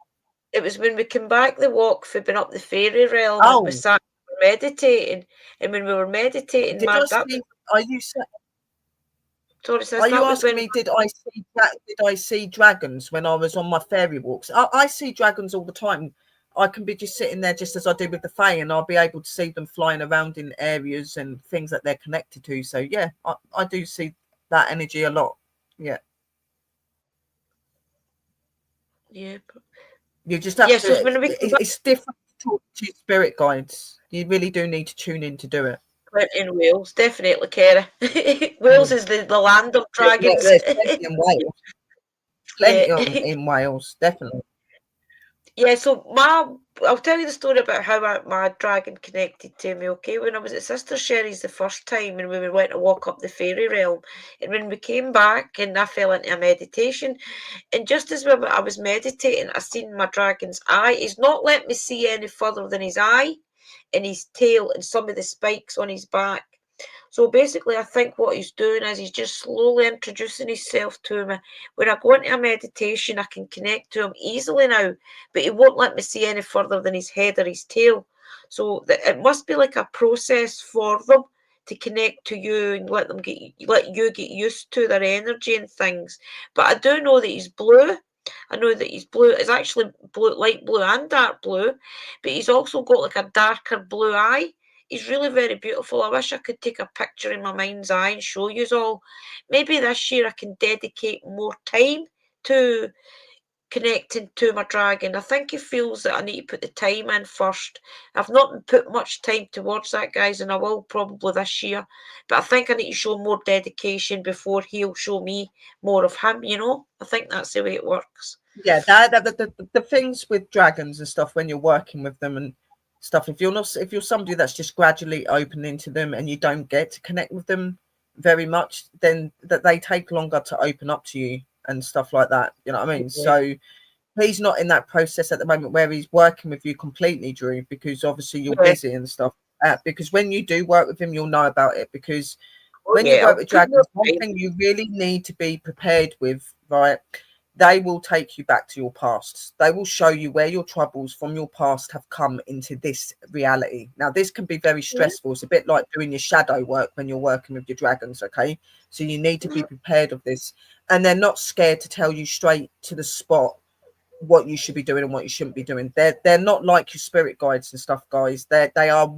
it was when we came back the walk for being up the fairy realm and we Oh, sat meditating. And when we were meditating, did I that see? Are you sorry, sis, Are you that was asking when me? Did I see dragons when I was on my fairy walks? I see dragons all the time. I can be just sitting there, just as I do with the fae, and I'll be able to see them flying around in areas and things that they're connected to. So yeah, I do see that energy a lot. Yeah, yeah. you just have Yeah, so to. when we came back It's different to talk to spirit guides. You really do need to tune in to do it. in Wales, definitely, Kara. Wales Mm. is the land of Yeah, dragons. there's plenty in Wales. Yeah. Plenty in Wales, definitely. Yeah, so I'll tell you the story about how my dragon connected to me, okay? When I was at Sister Sherry's the first time and we went to walk up the fairy realm, and when we came back and I fell into a meditation, and just as I was meditating, I seen my dragon's eye. He's not let me see any further than his eye and his tail and some of the spikes on his back. So basically, I think what he's doing is he's just slowly introducing himself to me. When I go into a meditation, I can connect to him easily now, but he won't let me see any further than his head or his tail. So it must be like a process for them to connect to you and let you get used to their energy and things. But I do know that he's blue. I know that he's blue. It's actually blue, light blue and dark blue, but he's also got like a darker blue eye. He's really very beautiful. I wish I could take a picture in my mind's eye and show you all. Maybe this year I can dedicate more time to connecting to my dragon. I think he feels that I need to put the time in first. I've not put much time towards that, guys, and I will probably this year. But I think I need to show more dedication before he'll show me more of him, you know? I think that's the way it works. Yeah, the things with dragons and stuff when you're working with them and stuff, if you're somebody that's just gradually opening to them and you don't get to connect with them very much, then that they take longer to open up to you and stuff like that. You know what I mean? Yeah. So he's not in that process at the moment where he's working with you completely, Drew, because obviously you're busy and stuff. Because when you do work with him, you'll know about it. Because when you work with dragons, one thing you really need to be prepared with, right? They will take you back to your past. They will show you where your troubles from your past have come into this reality. Now, this can be very stressful. It's a bit like doing your shadow work when you're working with your dragons, okay? So you need to be prepared of this. And they're not scared to tell you straight to the spot what you should be doing and what you shouldn't be doing. They're not like your spirit guides and stuff, guys. They are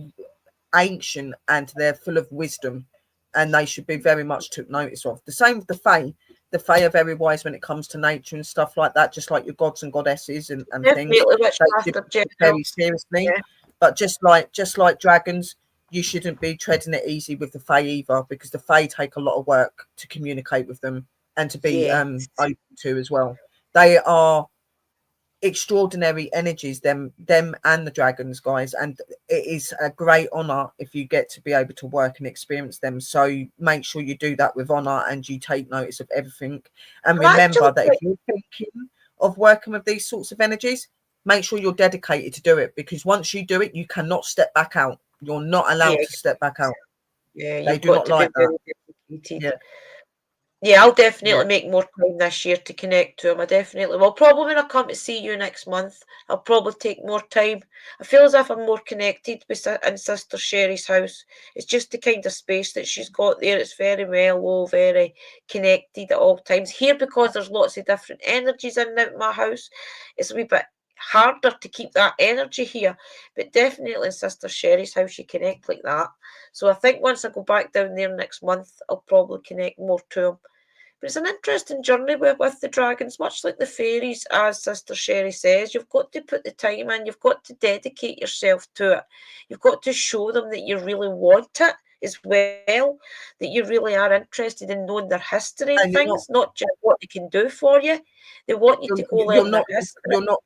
ancient and they're full of wisdom, and they should be very much took notice of. The same with the Fae. The Fae are very wise when it comes to nature and stuff like that, just like your gods and goddesses and things. They take very seriously. Yeah. But just like dragons, you shouldn't be treading it easy with the Fae either, because the Fae take a lot of work to communicate with them and to be open to as well. They are extraordinary energies, them and the dragons, guys, and it is a great honor if you get to be able to work and experience them. So make sure you do that with honor and you take notice of everything, and remember that if you're thinking of working with these sorts of energies, make sure you're dedicated to do it, because once you do it, you cannot step back out. You're not allowed to step back out. They do not like that. Yeah, I'll definitely make more time this year to connect to him. I definitely will. Probably when I come to see you next month, I'll probably take more time. I feel as if I'm more connected with in Sister Sherry's house. It's just the kind of space that she's got there. It's very mellow, very connected at all times. Here, because there's lots of different energies in and out my house, it's a wee bit harder to keep that energy here. But definitely in Sister Sherry's house, you connect like that. So I think once I go back down there next month, I'll probably connect more to him. But it's an interesting journey with the dragons, much like the fairies, as Sister Sherry says. You've got to put the time in. You've got to dedicate yourself to it. You've got to show them that you really want it as well, that you really are interested in knowing their history and things, not just what they can do for you. They want you to go learn their history. You're not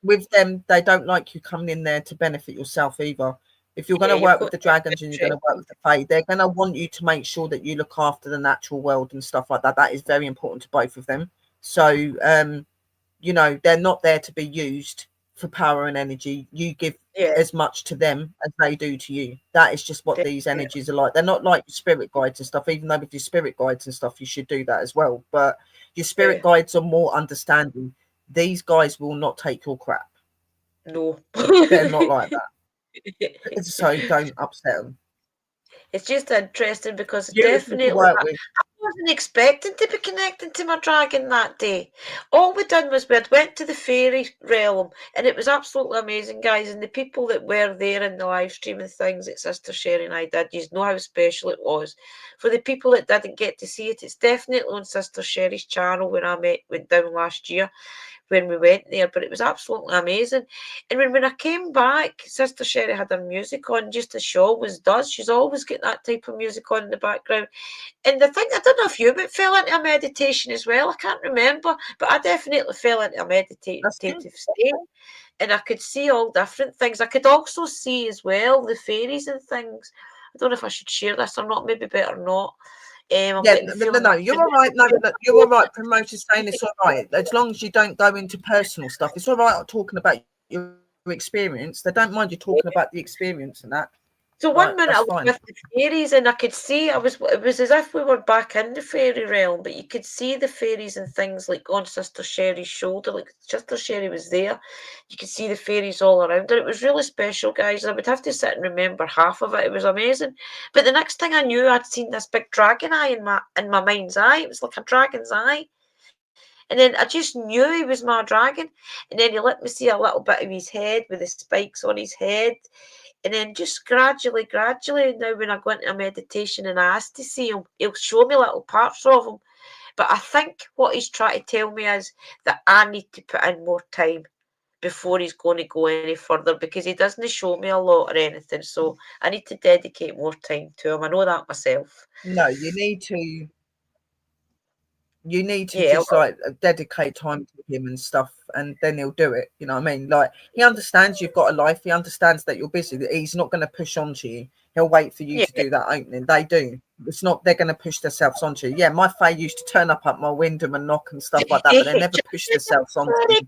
with them. They don't like you coming in there to benefit yourself either. If you're going to work with the dragons and you're going to work with the Fae, they're going to want you to make sure that you look after the natural world and stuff like that. That is very important to both of them. So, you know, they're not there to be used for power and energy. You give as much to them as they do to you. That is just what these energies are like. They're not like your spirit guides and stuff, even though with your spirit guides and stuff, you should do that as well. But your spirit guides are more understanding. These guys will not take your crap. No. They're not like that. So don't upset them. It's just interesting because definitely I wasn't expecting to be connecting to my dragon that day. All we done was we went to the fairy realm, and it was absolutely amazing, guys. And the people that were there in the live stream and things that Sister Sherry and I did, you know how special it was. For the people that didn't get to see it, it's definitely on Sister Sherry's channel when I went down last year, when we went there, but it was absolutely amazing. And when I came back, Sister Sherry had her music on, just as she always does. She's always got that type of music on in the background. And the thing, I don't know if you fell into a meditation as well. I can't remember, but I definitely fell into a meditative state. And I could see all different things. I could also see as well the fairies and things. I don't know if I should share this or not. Maybe better not. No, you're all right. No, you're all right. Promoter's saying it's all right. As long as you don't go into personal stuff, it's all right talking about your experience. They don't mind you talking about the experience and that. So one minute I was with the fairies and I could see it was as if we were back in the fairy realm, but you could see the fairies and things like on Sister Sherry's shoulder, like Sister Sherry was there. You could see the fairies all around her. It was really special, guys. I would have to sit and remember half of it. It was amazing. But the next thing I knew, I'd seen this big dragon eye in my mind's eye. It was like a dragon's eye. And then I just knew he was my dragon. And then he let me see a little bit of his head with the spikes on his head. And then just gradually, now when I go into a meditation and I ask to see him, he'll show me little parts of him. But I think what he's trying to tell me is that I need to put in more time before he's going to go any further, because he doesn't show me a lot or anything. So I need to dedicate more time to him. I know that myself. No, you need to Yeah, just like dedicate time to him and stuff, and then he'll do it. You know what I mean? Like, he understands you've got a life, he understands that you're busy, that he's not going to push onto you. He'll wait for you yeah. to do that opening. They do. It's not they're going to push themselves onto you. Yeah, my fae used to turn up at my window and knock and stuff like that, but they never pushed themselves onto me.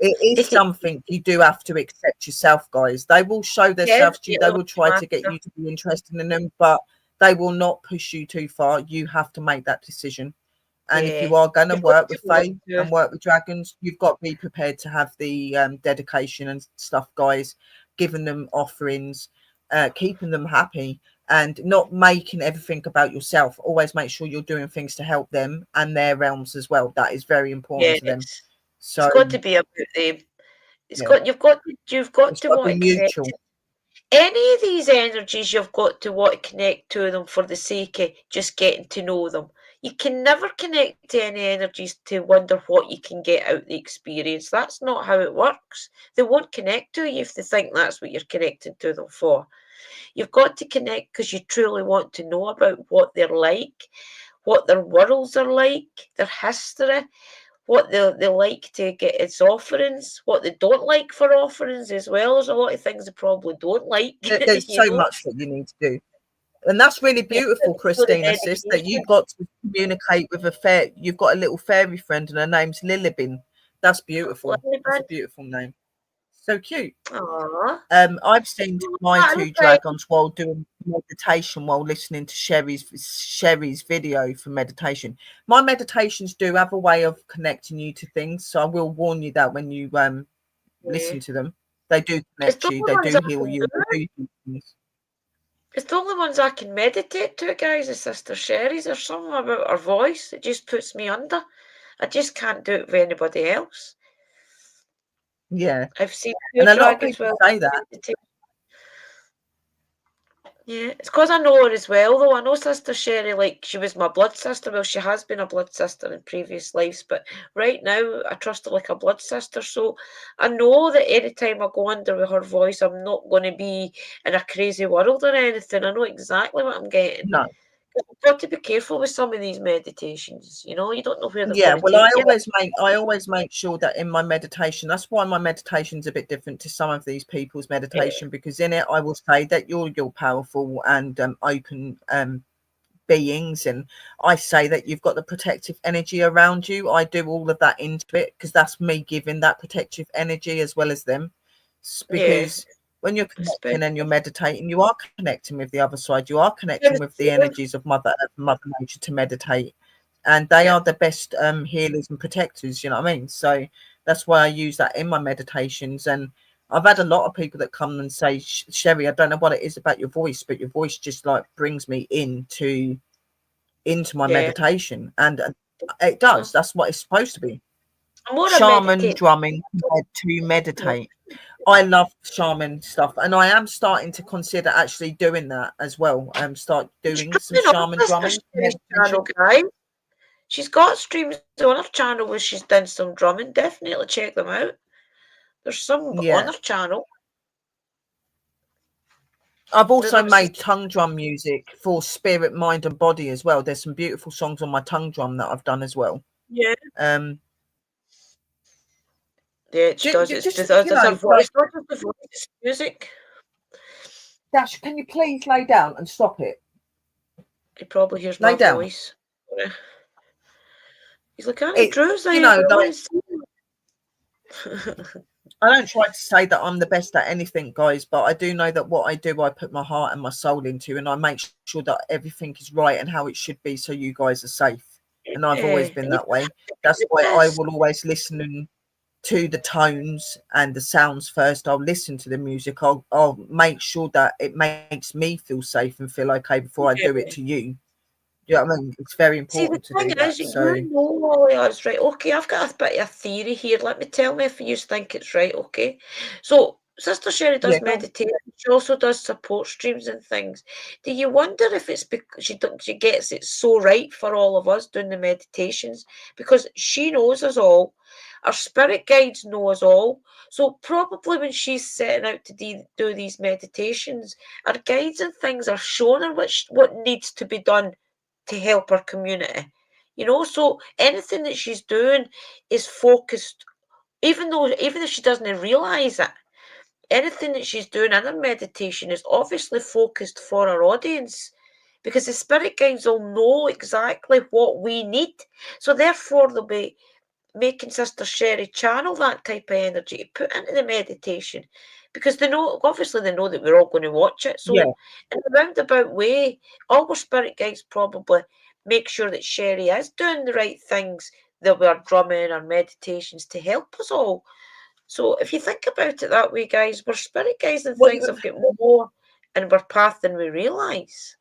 It is something you do have to accept yourself, guys. They will show themselves to you. They will try to get you to be interested in them, but they will not push you too far. You have to make that decision. And if you are going to work with fae and work with dragons, you've got to be prepared to have the dedication and stuff, guys. Giving them offerings, keeping them happy, and not making everything about yourself. Always make sure you're doing things to help them and their realms as well. That is very important to them. So it's got to be about them. You've got it's to got to want be to connect mutual. to any of these energies. You've got to want to connect to them for the sake of just getting to know them. You can never connect to any energies to wonder what you can get out the experience. That's not how it works. They won't connect to you if they think that's what you're connecting to them for. You've got to connect because you truly want to know about what they're like, what their worlds are like, their history, what they like to get as offerings, what they don't like for offerings as well. There's a lot of things they probably don't like, There's you so know. much that you need to do. And that's really Yeah, beautiful, for the Christina, sis, that dedication. you've got to communicate with you've got a little fairy friend and her name's Lilibin. That's beautiful. That's a beautiful name. So cute. Aww. I've seen my two dragons while doing meditation, while listening to Sherry's video for meditation. My meditations do have a way of connecting you to things, so I will warn you that when you listen to them, they do connect you, they do heal you, they do do things. It's the only ones I can meditate to, guys, is Sister Sherry's. There's something about her voice that just puts me under. I just can't do it with anybody else. Yeah. I've seen And your a lot of dragons people say that. meditate. Yeah, it's because I know her as well, though. I know Sister Sherry, like, she was my blood sister. Well, she has been a blood sister in previous lives, but right now I trust her like a blood sister. So I know that anytime I go under with her voice, I'm not going to be in a crazy world or anything. I know exactly what I'm getting. No. You've got to be careful with some of these meditations. You know, you don't know where they're Yeah, going to well, take you. I always make sure that in my meditation, that's why my meditation's a bit different to some of these people's meditation, because in it I will say that you're powerful and open beings, and I say that you've got the protective energy around you. I do all of that into it because that's me giving that protective energy as well as them, because when you're connecting and you're meditating, you are connecting with the other side, you are connecting with the energies of mother nature to meditate, and they are the best healers and protectors, you know what I mean? So that's why I use that in my meditations. And I've had a lot of people that come and say, Sherry, I don't know what it is about your voice, but your voice just like brings me into my meditation. And it does. That's what it's supposed to be. Shaman drumming to meditate. I love shaman stuff, and I am starting to consider actually doing that as well. Start doing some shaman drumming channel, guys. She's got streams on her channel where she's done some drumming. Definitely check them out. There's some on her channel. I've also made tongue drum music for spirit, mind, and body as well. There's some beautiful songs on my tongue drum that I've done as well. Yeah. Yeah, it does. It's not just the voice, it's music. Dash, can you please lay down and stop it? He probably hears my voice. He's like, I Drew's you know, like, I don't try to say that I'm the best at anything, guys, but I do know that what I do, I put my heart and my soul into, and I make sure that everything is right and how it should be, so you guys are safe. And I've always been that way. That's why I will always listen to the tones and the sounds first. I'll listen to the music. I'll make sure that it makes me feel safe and feel okay before I do it to you. you know what I mean? It's very See, the important to thing do that. is, So you know all the odds, right? Okay, I've got a bit of a theory here. Tell me if you think it's right, okay? So, Sister Sherry yeah, does go on. meditation. She also does support streams and things. Do you wonder if it's because she gets it so right for all of us doing the meditations? Because she knows us all. Our spirit guides know us all. So, probably when she's setting out to do these meditations, our guides and things are showing her what needs to be done to help our community. So anything that she's doing is focused, even if she doesn't realise it, anything that she's doing in her meditation is obviously focused for our audience. Because the spirit guides will know exactly what we need. So therefore they'll be making Sister Sherry channel that type of energy to put into the meditation. Because they know that we're all going to watch it. Yeah. So in a roundabout way, all our spirit guides probably make sure that Sherry is doing the right things, that we're drumming our meditations to help us all. So if you think about it that way, guys, we're spirit guides and What things you have got more in our path than we realise.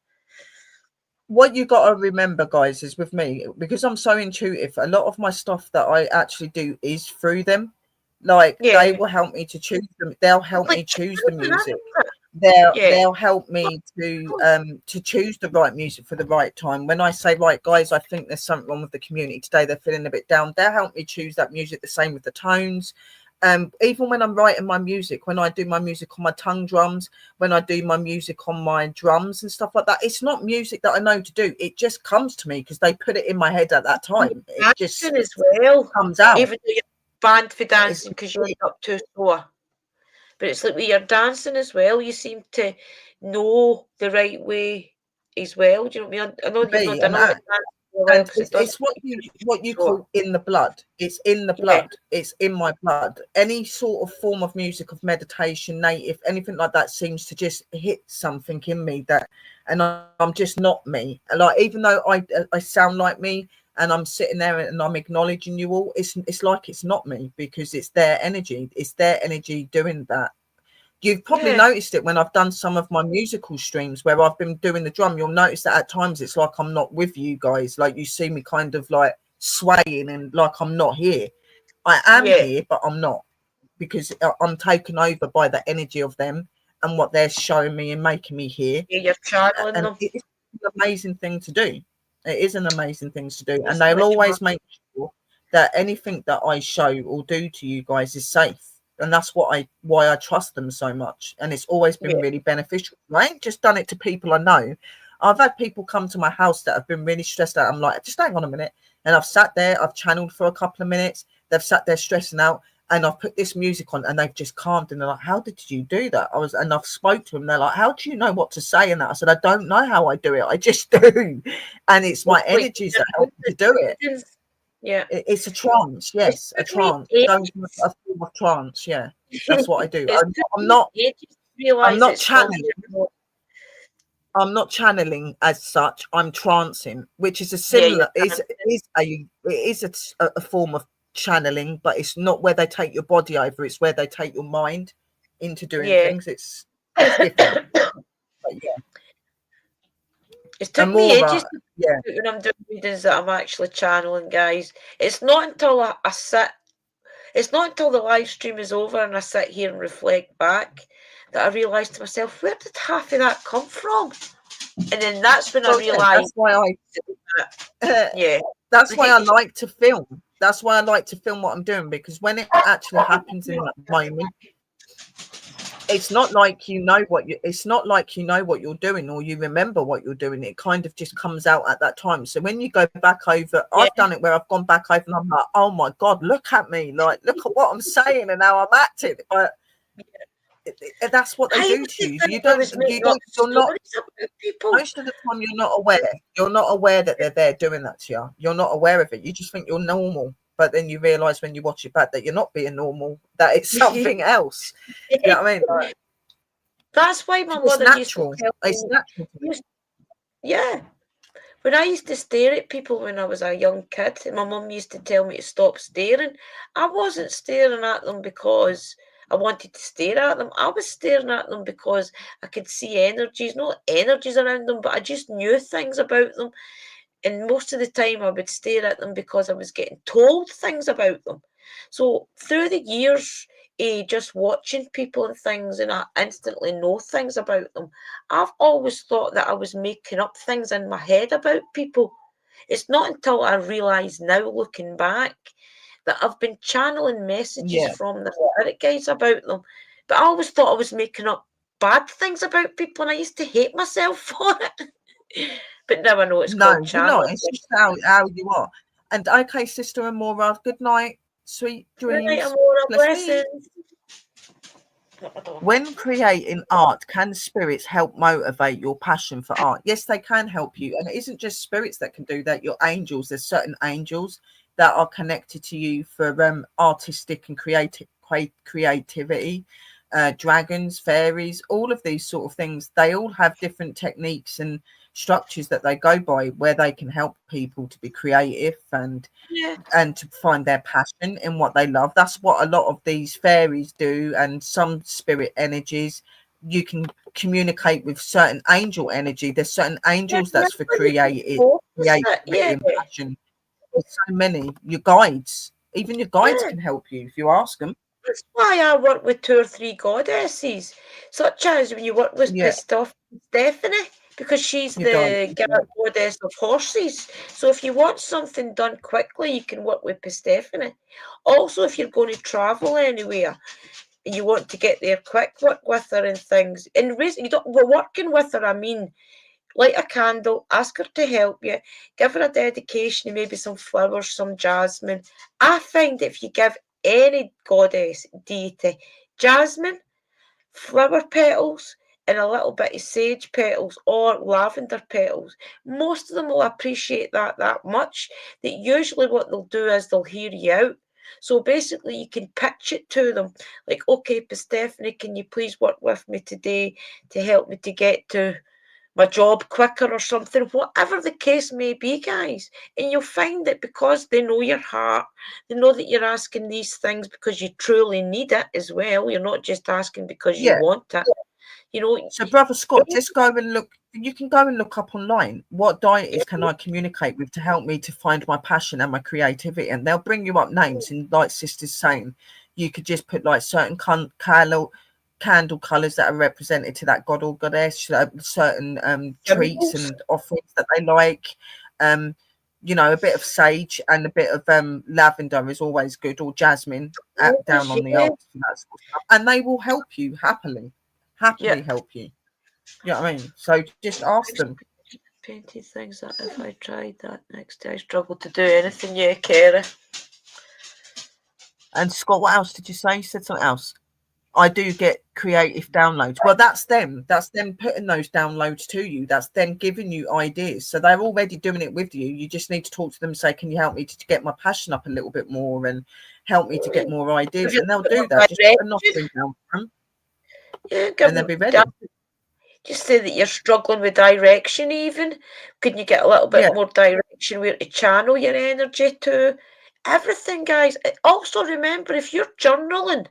what you got to remember, guys, is with me, because I'm so intuitive, a lot of my stuff that I actually do is through them. Like they Yeah. will help me to choose them. They'll help Like, me choose the music. yeah. They'll help me to choose the right music for the right time. When I say, right, guys, I think there's something wrong with the community today, they're feeling a bit down, they'll help me choose that music. The same with the tones. Even when I'm writing my music, when I do my music on my tongue drums, when I do my music on my drums and stuff like that, it's not music that I know to do. It just comes to me because they put it in my head at that time. It just Dancing as well. comes out. Even though you're banned for It's, dancing because you're up too sore. But it's like when you're dancing as well, you seem to know the right way as well. Do you know what I mean? I know that you've not be done and a lot of dancing for a while and because it it's, doesn't it's what make you sure. call in the blood. It's in the Yeah, blood. It's in my blood. Any sort of form of music, of meditation, native, anything like that seems to just hit something in me that, and I'm just not me. Like, even though I sound like me and I'm sitting there and I'm acknowledging you all, it's like it's not me, because it's their energy. It's their energy doing that. You've probably yeah, noticed it when I've done some of my musical streams where I've been doing the drum. You'll notice that at times it's like I'm not with you guys. Like, you see me kind of like swaying and like I'm not here. I am yeah, here, but I'm not, because I'm taken over by the energy of them and what they're showing me and making me hear. yeah. You're channeling And them. it's an amazing thing to do. It is an amazing thing to do. And It's they'll much more. always make sure that anything that I show or do to you guys is safe. And that's why I trust them so much. And it's always been Yeah, really beneficial. I ain't just done it to people I know. I've had people come to my house that have been really stressed out. I'm like, just hang on a minute. And I've sat there, I've channeled for a couple of minutes. They've sat there stressing out, and I've put this music on, and they've just calmed, and they're like, how did you do that? And I've spoke to them, they're like, how do you know what to say? And that, I said, I don't know how I do it, I just do. And it's my it's like energies that help me to do it. yeah. It's a trance, It's yes, a took me trance, ages. a form of trance. Yeah, that's what I do. It's took I'm me not ages to I'm realise not it's called. channeling. I'm not channeling as such. I'm trancing, which is a Yeah, you're similar is a form of channeling, but it's not where they take your body over. It's where they take your mind into doing yeah. things. It's different. But yeah, It's took me ages Amora. to Yeah, when I'm doing readings that I'm actually channeling, guys. It's not until I sit, it's not until the live stream is over and I sit here and reflect back that I realise to myself, where did half of that come from? And then that's when I well, yeah. realised, yeah, That's why I like to film. That's why I like to film what I'm doing, because when it actually happens in that moment, it's not like it's not like you know what you're doing or you remember what you're doing. It kind of just comes out at that time. So when you go back over, yeah, I've done it where I've gone back over and I'm like, oh my god, look at me, like look at what I'm saying and how I'm acting. But that's what they I do used to to you. think I was making up You're not, stories about people. most of the time you're not aware. You're not aware that they're there doing that to you. You're not aware of it. You just think you're normal. But then you realise when you watch it back that you're not being normal, that it's something else. You know what I mean? Like, That's why my it's mother used to natural. tell It's me, natural to me. yeah. When I used to stare at people when I was a young kid, and my mum used to tell me to stop staring, I wasn't staring at them because I wanted to stare at them. I was staring at them because I could see energies, not energies around them, but I just knew things about them. And most of the time I would stare at them because I was getting told things about them. So through the years, just watching people and things, and I instantly know things about them, I've always thought that I was making up things in my head about people. It's not until I realise now, looking back, that I've been channeling messages Yeah. from the spirit guides about them. But I always thought I was making up bad things about people, and I used to hate myself for it. But now I know it's No, called you're not. channeling. It's just how you are. And okay, Sister Amora, good night. Sweet Good night, dreams. Amora. Bless me. Blessings. When creating art, can spirits help motivate your passion for art? Yes, they can help you. And it isn't just spirits that can do that. Your angels, there's certain angels that are connected to you for artistic and creativity. Dragons, fairies, all of these sort of things, they all have different techniques and structures that they go by where they can help people to be creative Yeah. and to find their passion in what they love. That's what a lot of these fairies do, and some spirit energies. You can communicate with certain angel energy. There's certain Yeah, angels that's for you can focus it. creativity Yeah. and passion. There's so many. Your guides, even your guides Yeah. can help you if you ask them. That's why I work with 2 or 3 goddesses, such as when you work with Yeah, Stephanie, because she's your guides. the Yeah. goddess of horses. So if you want something done quickly, you can work with Stephanie. Also, if you're going to travel anywhere and you want to get there quick, work with her and things. And reason you don't, we're working with her, I mean, light a candle, ask her to help you, give her a dedication, maybe some flowers, some jasmine. I find if you give any goddess, deity, jasmine, flower petals, and a little bit of sage petals or lavender petals, most of them will appreciate that much that usually what they'll do is they'll hear you out. So basically, you can pitch it to them like, okay, Stephanie, can you please work with me today to help me to get to my job quicker or something, whatever the case may be, guys. And you'll find that because they know your heart, they know that you're asking these things because you truly need it as well. You're not just asking because you Yeah. want it. You know, So, Brother Scott, just go and look. You can go and look up online what deities can I communicate with to help me to find my passion and my creativity, and they'll bring you up names. And like Sister's saying, you could just put like certain candle colors that are represented to that god or goddess, certain treats symbols. and offerings that they like. Um, you know, a bit of sage and a bit of lavender is always good, or jasmine down on the Yeah, altar for that sort of stuff, and they will help you yeah. happily help you. You know what I mean? So just ask them. Painted things that if I tried that next day, I struggle to do anything. Yeah, Kara. And Scott, what else did you say? You said something else. I do get creative downloads. Well, that's them. That's them putting those downloads to you. That's them giving you ideas. So they're already doing it with you. You just need to talk to them and say, can you help me to get my passion up a little bit more and help me to get more ideas? And they'll do that. Just put a offering down for them Yeah, and they'll be ready. just say that you're struggling with direction even. Can you get a little bit Yeah. more direction where to channel your energy to? Everything, guys. Also remember, if you're journaling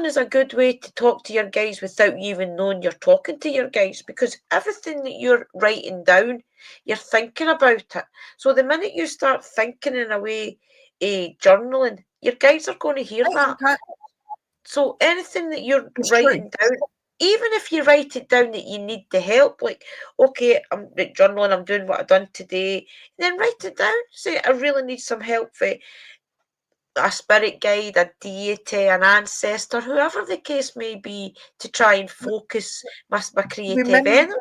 is a good way to talk to your guides without you even knowing you're talking to your guides, because everything that you're writing down, you're thinking about it. So the minute you start thinking in a way, journaling, your guides are going to hear that. So anything that you're It's true. writing down, even if you write it down that you need the help, like, okay, I'm journaling, I'm doing what I've done today, then write it down. Say, I really need some help for a spirit guide, a deity, an ancestor, whoever the case may be, to try and focus my creative Remember, energy.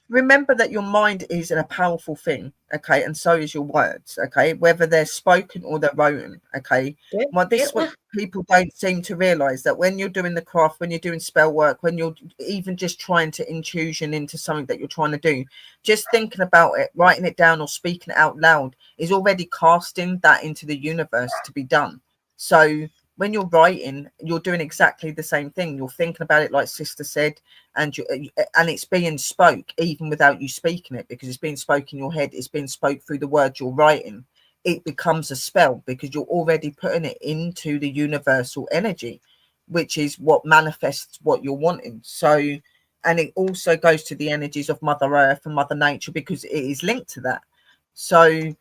remember that your mind is a powerful thing, okay, and so is your words, okay, whether they're spoken or they're written, okay. Well, this is what people don't seem to realize, that when you're doing the craft, when you're doing spell work, when you're even just trying to intrusion into something that you're trying to do, just thinking about it, writing it down or speaking it out loud is already casting that into the universe to be done. So when you're writing, you're doing exactly the same thing. You're thinking about it, like Sister said, and it's being spoke even without you speaking it, because it's being spoken in your head. It's being spoke through the words you're writing. It becomes a spell because you're already putting it into the universal energy, which is what manifests what you're wanting. So and it also goes to the energies of Mother Earth and Mother Nature, because it is linked to that. So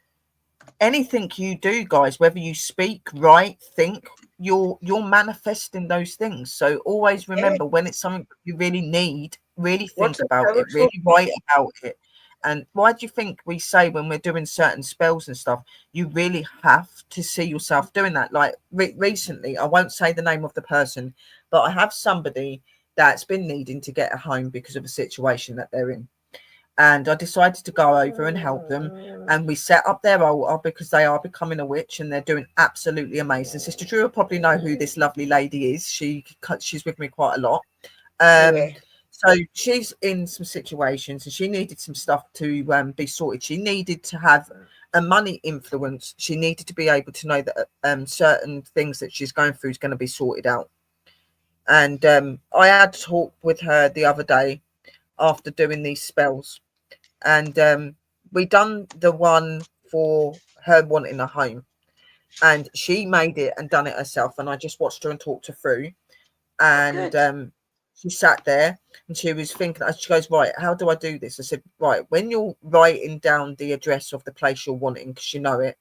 anything you do, guys, whether you speak, write, think, you're manifesting those things. So always Yeah, remember, when it's something you really need, really words think are about it, powerful. really write about it. And why do you think we say when we're doing certain spells and stuff, you really have to see yourself doing that? Like recently, I won't say the name of the person, but I have somebody that's been needing to get a home because of a situation that they're in, and I decided to go over and help them. And we set up their altar because they are becoming a witch, and they're doing absolutely amazing. Sister Drew will probably know who this lovely lady is. She's with me quite a lot. Yeah. So she's in some situations, and she needed some stuff to be sorted. She needed to have a money influence. She needed to be able to know that certain things that she's going through is going to be sorted out. And I had to talk with her the other day after doing these spells, and we done the one for her wanting a home, and she made it and done it herself, and I just watched her and talked her through. Oh, And good. she sat there and she was thinking, she goes, right, how do I do this? I said, right, when you're writing down the address of the place you're wanting, because you know it.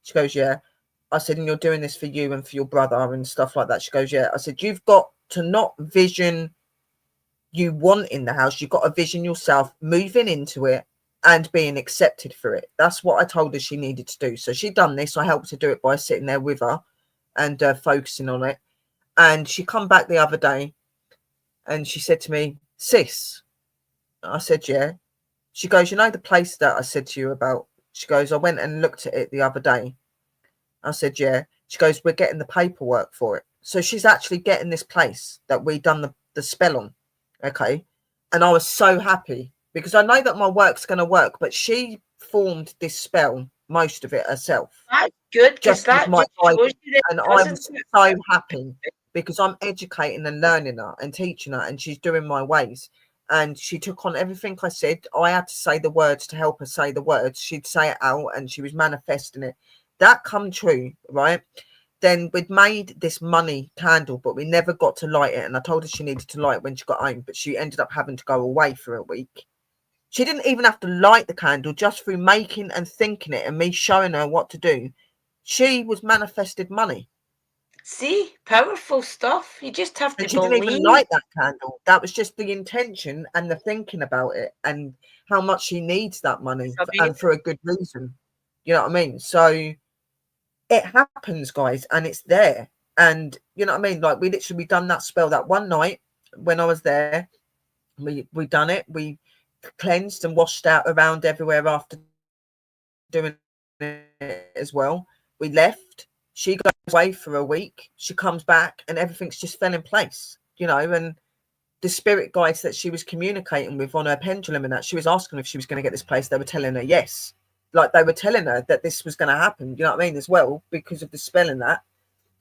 She goes, yeah. I said, and you're doing this for you and for your brother and stuff like that. She goes, yeah. I said, you've got to not vision you want in the house. You've got to vision yourself moving into it and being accepted for it. That's what I told her she needed to do. So she done this. I helped her do it by sitting there with her and focusing on it. And she come back the other day and she said to me, sis. I said, yeah. She goes, you know the place that I said to you about? She goes, I went and looked at it the other day. I said, yeah. She goes, we're getting the paperwork for it. So she's actually getting this place that we done the spell on. Okay. And I was so happy because I know that my work's going to work, but she formed this spell, most of it herself, That's good, because just with that my just shows guidance. you that And it I wasn't. was so happy because I'm educating and learning her and teaching her, and she's doing my ways. And she took on everything I said. I had to say the words to help her say the words. She'd say it out and she was manifesting it. That come true, right? Then we'd made this money candle, but we never got to light it. And I told her she needed to light it when she got home, but she ended up having to go away for a week. She didn't even have to light the candle, just through making and thinking it and me showing her what to do. She was manifested money. See, powerful stuff. You just have to And she didn't even believe. light that candle. That was just the intention and the thinking about it and how much she needs that money, It's and amazing. for a good reason. You know what I mean? So it happens, guys, and it's there. And you know what I mean? Like, we literally done that spell that one night when I was there. We done it. We cleansed and washed out around everywhere after doing it as well. We left. She goes away for a week. She comes back and everything's just fell in place, you know. And the spirit guides that she was communicating with on her pendulum and that, she was asking if she was going to get this place. They were telling her yes. Like, they were telling her that this was going to happen, you know what I mean, as well, because of the spell and that.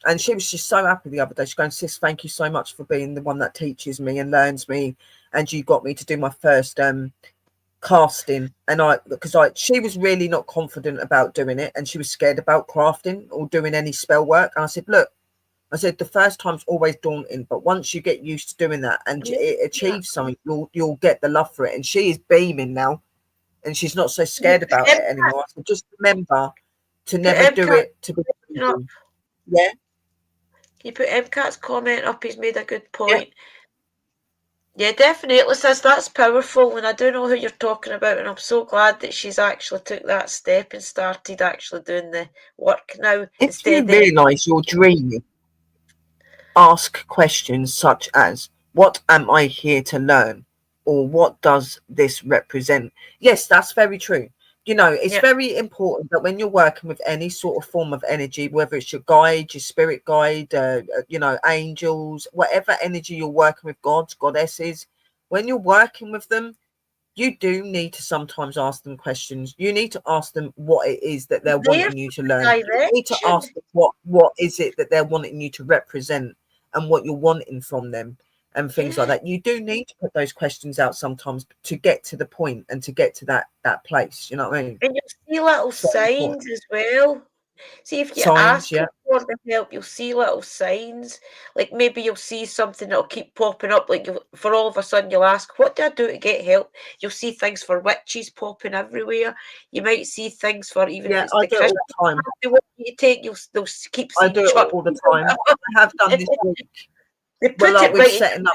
And she was just so happy the other day. She's going, sis, thank you so much for being the one that teaches me and learns me. And you got me to do my first casting. And she was really not confident about doing it, and she was scared about crafting or doing any spell work. And I said, look, I said, the first time's always daunting, but once you get used to doing that and it Yeah. achieves something, you'll get the love for it. And she is beaming now, and she's not so You scared about it anymore. So just remember to put never do MCAT it to be up. easy. Yeah, You put MCAT's comment up. He's made a good yeah. point. Yeah, definitely, says that's powerful, and I do know who you're talking about, and I'm so glad that she's actually took that step and started actually doing the work now If you instead of. realise you're dreaming, ask questions such as, what am I here to learn? Or what does this represent? Yes, that's very true. You know, it's Yeah, very important that when you're working with any sort of form of energy, whether it's your guide, your spirit guide, you know, angels, whatever energy you're working with, gods, goddesses, when you're working with them, you do need to sometimes ask them questions. You need to ask them what it is that they're there wanting you for to the learn. You need to direction. ask them what is it that they're wanting you to represent and what you're wanting from them and things like Yeah, that. You do need to put those questions out sometimes to get to the point and to get to that place. You know what I mean? and you'll see little So important. signs as well. See, if you Signs, ask yeah. for the help, you'll see little signs. Like maybe you'll see something that'll keep popping up. Like for all of a sudden, you'll ask, "What do I do to get help?" You'll see things for witches popping everywhere. You might see things for even if Yeah, it's I the do it all Christian the time. path they want you to take. They'll keep I seeing do it churches. all the time. I have done this week. They Well, put like it with right in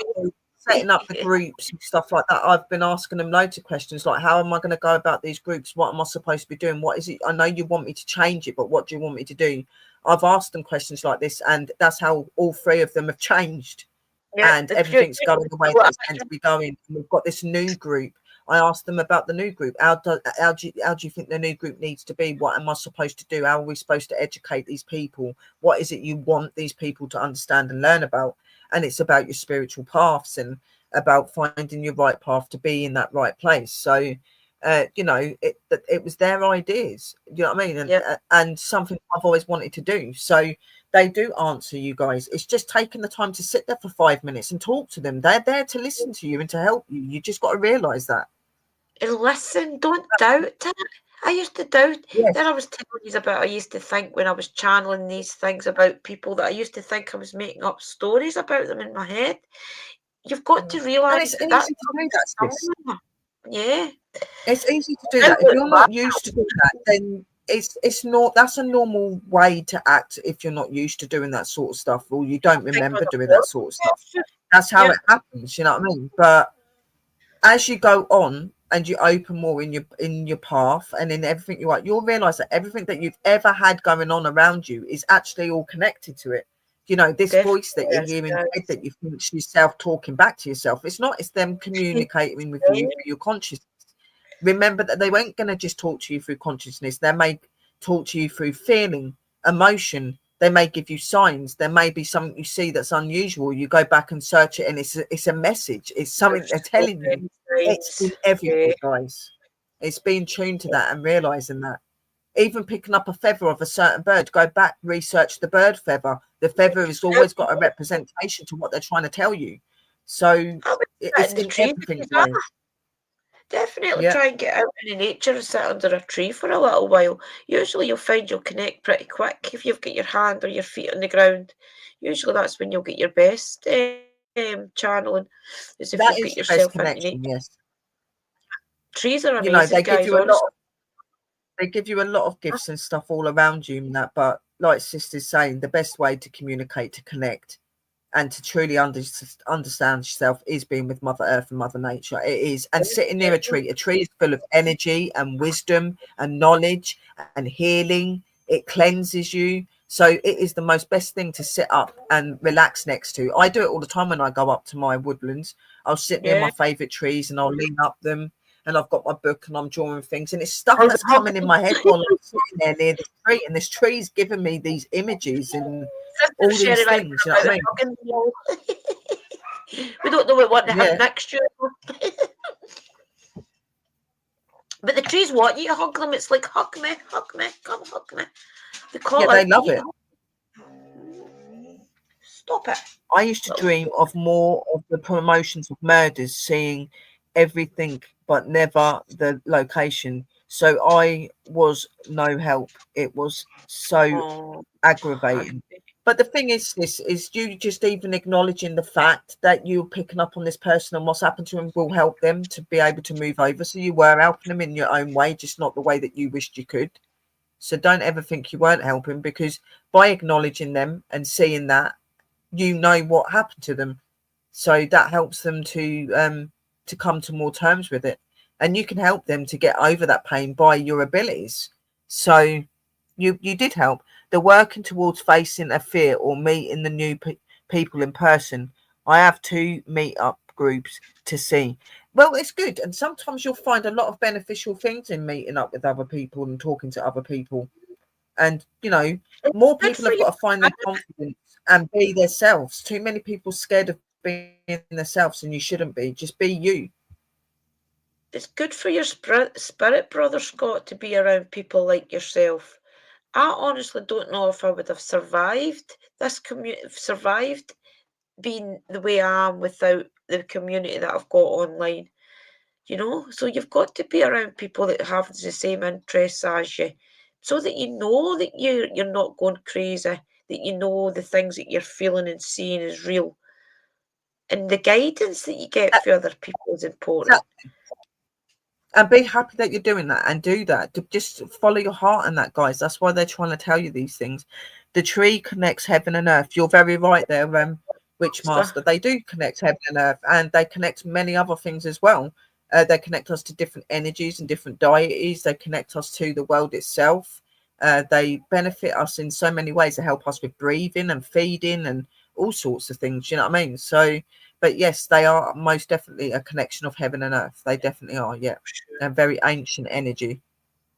setting up the your groups and stuff like that, I've been asking them loads of questions like, how am I going to go about these groups? What am I supposed to be doing? What is it? I know you want me to change it, but what do you want me to do? I've asked them questions like this, and that's how all three of them have changed, Yeah, and the everything's future. going the way that it's meant to be going. And we've got this new group. I asked them about the new group. How do you think the new group needs to be? What am I supposed to do? How are we supposed to educate these people? What is it you want these people to understand and learn about? And it's about your spiritual paths and about finding your right path to be in that right place. So it was their ideas, you know what I mean, Yeah. and something I've always wanted to do. So they do answer you guys. It's just taking the time to sit there for 5 minutes and talk to them. They're there to listen to you and to help you. You just got to realize that. Listen, don't doubt it. I used to doubt. Yes. Then I was telling you about, I used to think when I was channeling these things about people that I used to think I was making up stories about them in my head. You've got to And realise it's that that easy to do that, comes sis. somewhere. Yeah. It's easy to do Now that. If look you're back, not used to doing that, then it's not, that's a normal way to act if you're not used to doing that sort of stuff, or you don't I think I remember was doing that a sort of stuff. horrible. That's how Yeah. it happens, you know what I mean? But as you go on and you open more in your path and in everything you are, you'll realize that everything that you've ever had going on around you is actually all connected to it. You know, this voice that Definitely you is, hear in your head guys. that you think it's yourself talking back to yourself, it's not, it's them communicating with you through your consciousness. Remember that they weren't going to just talk to you through consciousness. They may talk to you through feeling, emotion. They may give you signs. There may be something you see that's unusual. You go back and search it, and it's a message. It's something There's they're so telling you. many It's signs. been Yeah. everything, guys. It's being tuned to that and realizing that. Even picking up a feather of a certain bird, go back, research the bird feather. The feather has always got a representation to what they're trying to tell you. So I would sit it's in the in trees if everything, you guys. definitely Yeah. try and get out in the nature and sit under a tree for a little while. Usually you'll find you'll connect pretty quick if you've got your hand or your feet on the ground. Usually that's when you'll get your best channeling, is if That you've is got the best yourself into nature. connection, yes. Trees are You know, amazing, guys, honestly. they give you a lot of gifts and stuff all around you and that, but like sister's saying, the best way to communicate, to connect, and to truly understand yourself is being with Mother Earth and Mother Nature. It is. And sitting near a tree is full of energy and wisdom and knowledge and healing. It cleanses you. So it is the most best thing to sit up and relax next to. I do it all the time when I go up to my woodlands. I'll sit near Yeah. my favourite trees and I'll lean up them, and I've got my book and I'm drawing things, and it's stuff Or the that's hug. coming in my head while I'm sitting there near this tree, and this tree's giving me these images and Sister all Sherry these and I things, you know were what I about mean? hugging the wall. We don't know what we want to hug Yeah. next year. But the trees want you to hug them. It's like, hug me, come hug me. They Yeah, call they out to love you it. to hug. Stop it. I used to Little dream of more of the promotions of murders, seeing everything but never the location. So I was no help. It was so oh, aggravating. But the thing is, this is you just even acknowledging the fact that you're picking up on this person and what's happened to him will help them to be able to move over. So you were helping them in your own way, just not the way that you wished you could. So don't ever think you weren't helping, because by acknowledging them and seeing that, you know what happened to them, so that helps them to come to more terms with it, and you can help them to get over that pain by your abilities. So you did help. They're working towards facing a fear or meeting the new people in person. I have 2 meet up groups to see. Well, it's good, and sometimes you'll find a lot of beneficial things in meeting up with other people and talking to other people. And it's more good people for have you. got to find their confidence and be themselves. Too many people scared of being themselves, and you shouldn't be. Just be you. It's good for your spirit, brother Scott, to be around people like yourself. I honestly don't know if I would have survived this survived being the way I am without the community that I've got online. So you've got to be around people that have the same interests as you, so that you know that you're not going crazy, that you know the things that you're feeling and seeing is real. And the guidance that you get for other people is important. And be happy that you're doing that, and do that. Just follow your heart and that, guys. That's why they're trying to tell you these things. The tree connects heaven and earth. You're very right there, Witchmaster. They do connect heaven and earth, and they connect many other things as well. They connect us to different energies and different deities. They connect us to the world itself. They benefit us in so many ways. They help us with breathing and feeding and all sorts of things. You know what I mean? So, but yes, they are most definitely a connection of heaven and earth. They definitely are. Yeah, and very ancient energy.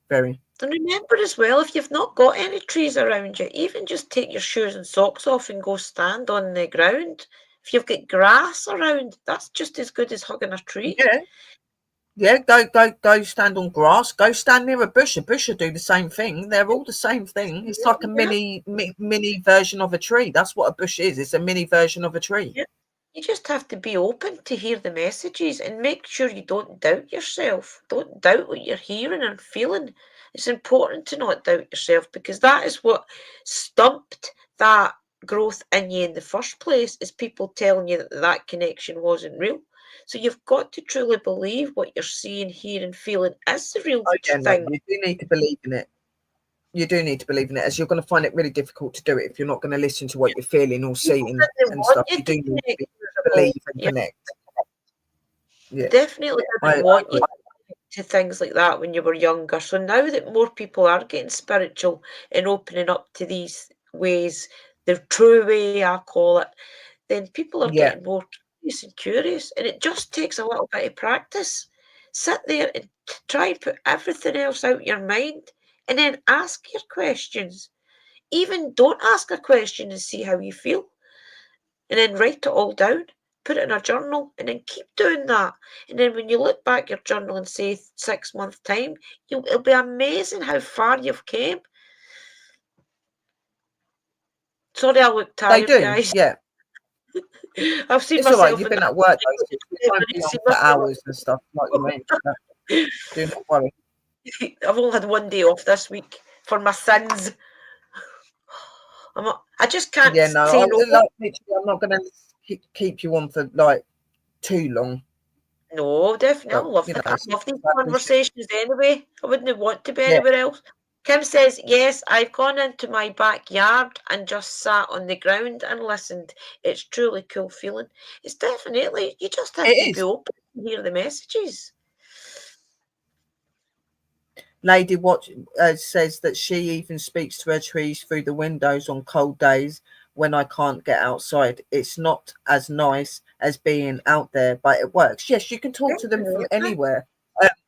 Very. And remember as well, if you've not got any trees around you, even just take your shoes and socks off and go stand on the ground. If you've got grass around, that's just as good as hugging a tree. Yeah. Yeah, go stand on grass. Go stand near a bush. A bush will do the same thing. They're all the same thing. It's like a mini version of a tree. That's what a bush is. It's a mini version of a tree. Yeah. You just have to be open to hear the messages and make sure you don't doubt yourself. Don't doubt what you're hearing and feeling. It's important to not doubt yourself, because that is what stumped that growth in you in the first place, is people telling you that connection wasn't real. So you've got to truly believe what you're seeing, hearing, feeling is the real Again, thing. you do need to believe in it. You do need to believe in it, as you're going to find it really difficult to do it if you're not going to listen to what you're feeling or seeing and stuff. You do need to believe and connect. Yeah. Definitely didn't want you to things like that when you were younger. So now that more people are getting spiritual and opening up to these ways, the true way I call it, then people are getting more curious, and it just takes a little bit of practice. Sit there and try and put everything else out your mind, and then ask your questions. Even don't ask a question and see how you feel, and then write it all down. Put it in a journal, and then keep doing that. And then when you look back your journal in, say, 6 months' time, it'll be amazing how far you've came. Sorry, I look tired, guys. Yeah. I've seen It's myself. all right. You've been at work, though. You won't be on for hours and stuff like you mean. Do not worry. I've only had one day off this week for my sins. I just can't say no. I'm not going to keep you on for like too long. No, definitely. I love these conversations anyway. I wouldn't want to be anywhere else. Kim says, yes, I've gone into my backyard and just sat on the ground and listened. It's truly cool feeling. It's definitely, you just have to be open to hear the messages. Lady Watch says that she even speaks to her trees through the windows on cold days when I can't get outside. It's not as nice as being out there, but it works. Yes, you can talk to them from anywhere.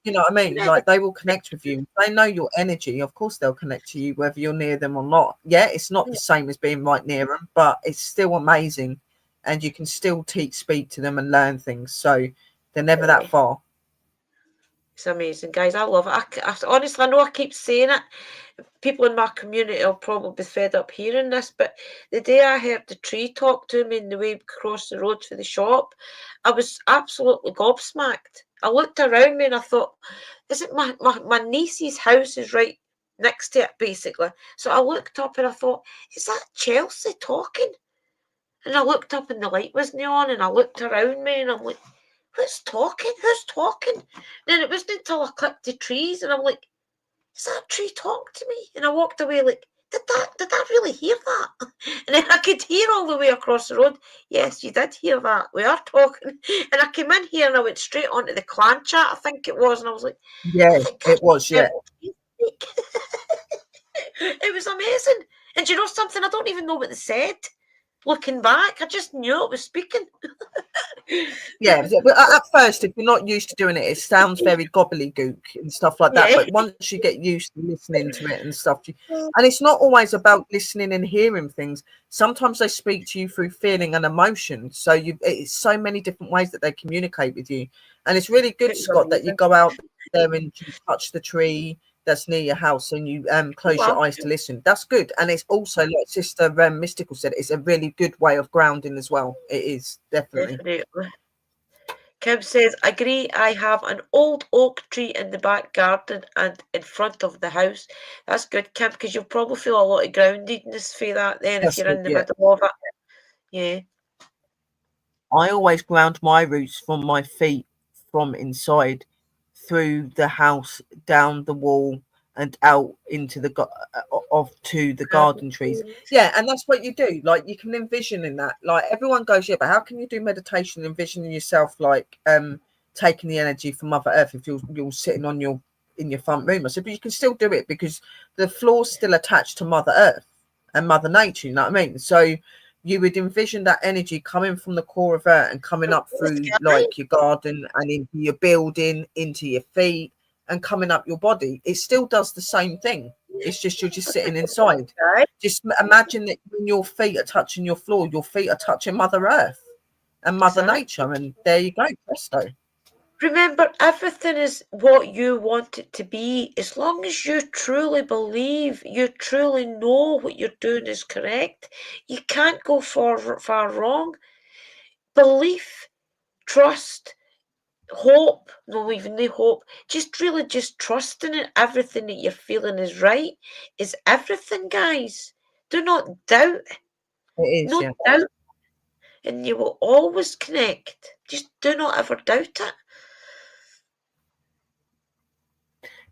You know what I mean? Like, they will connect with you. They know your energy. Of course, they'll connect to you whether you're near them or not. Yeah, it's not the same as being right near them, but it's still amazing. And you can still speak to them and learn things. So they're never that far. It's amazing, guys. I love it. Honestly, I know I keep saying it. People in my community will probably be fed up hearing this, but the day I heard the tree talk to me in the way across the road for the shop, I was absolutely gobsmacked. I looked around me and I thought, is it my niece's house is right next to it, basically. So I looked up and I thought, is that Chelsea talking? And I looked up and the light wasn't on, and I looked around me and I'm like, who's talking? Who's talking? And then it wasn't until I clipped the trees and I'm like, is that tree talking to me? And I walked away like, did I really hear that? And then I could hear all the way across the road, yes, you did hear that. We are talking. And I came in here and I went straight onto the clan chat, I think it was, and I was like, yeah, it was, yeah. It was amazing. And do you know something? I don't even know what they said. Looking back, I just knew it was speaking. Yeah, but at first, if you're not used to doing it, it sounds very gobbledygook and stuff like that. But once you get used to listening to it and stuff, and it's not always about listening and hearing things. Sometimes they speak to you through feeling and emotion. So it's so many different ways that they communicate with you. And it's really good, Scott, that you go out there and you touch the tree that's near your house and you close your eyes to listen. That's good. And it's also, like Sister Mystical said, it's a really good way of grounding as well. It is definitely. Kim says, agree, I have an old oak tree in the back garden and in front of the house. That's good, Kim, because you'll probably feel a lot of groundedness for that then if That's you're good, in the yeah. middle of it. Yeah. I always ground my roots from my feet from inside through the house, down the wall, and out into the to the garden trees. Yeah, and that's what you do. Like you can envision in that. Like everyone goes, yeah, but how can you do meditation envisioning yourself like taking the energy from Mother Earth if you're sitting on your in your front room? I said, but you can still do it because the floor's still attached to Mother Earth and Mother Nature, you know what I mean? So you would envision that energy coming from the core of Earth and coming up through like your garden and into your building, into your feet, and coming up your body. It still does the same thing. It's just you're just sitting inside. Just imagine that when your feet are touching your floor, your feet are touching Mother Earth and Mother Nature, and there you go, presto. Remember, everything is what you want it to be. As long as you truly believe, you truly know what you're doing is correct, you can't go far wrong. Belief, trust, hope, no, even the hope, just really just trusting in everything that you're feeling is right is everything, guys. Do not doubt. It is, No yeah. doubt. And you will always connect. Just do not ever doubt it.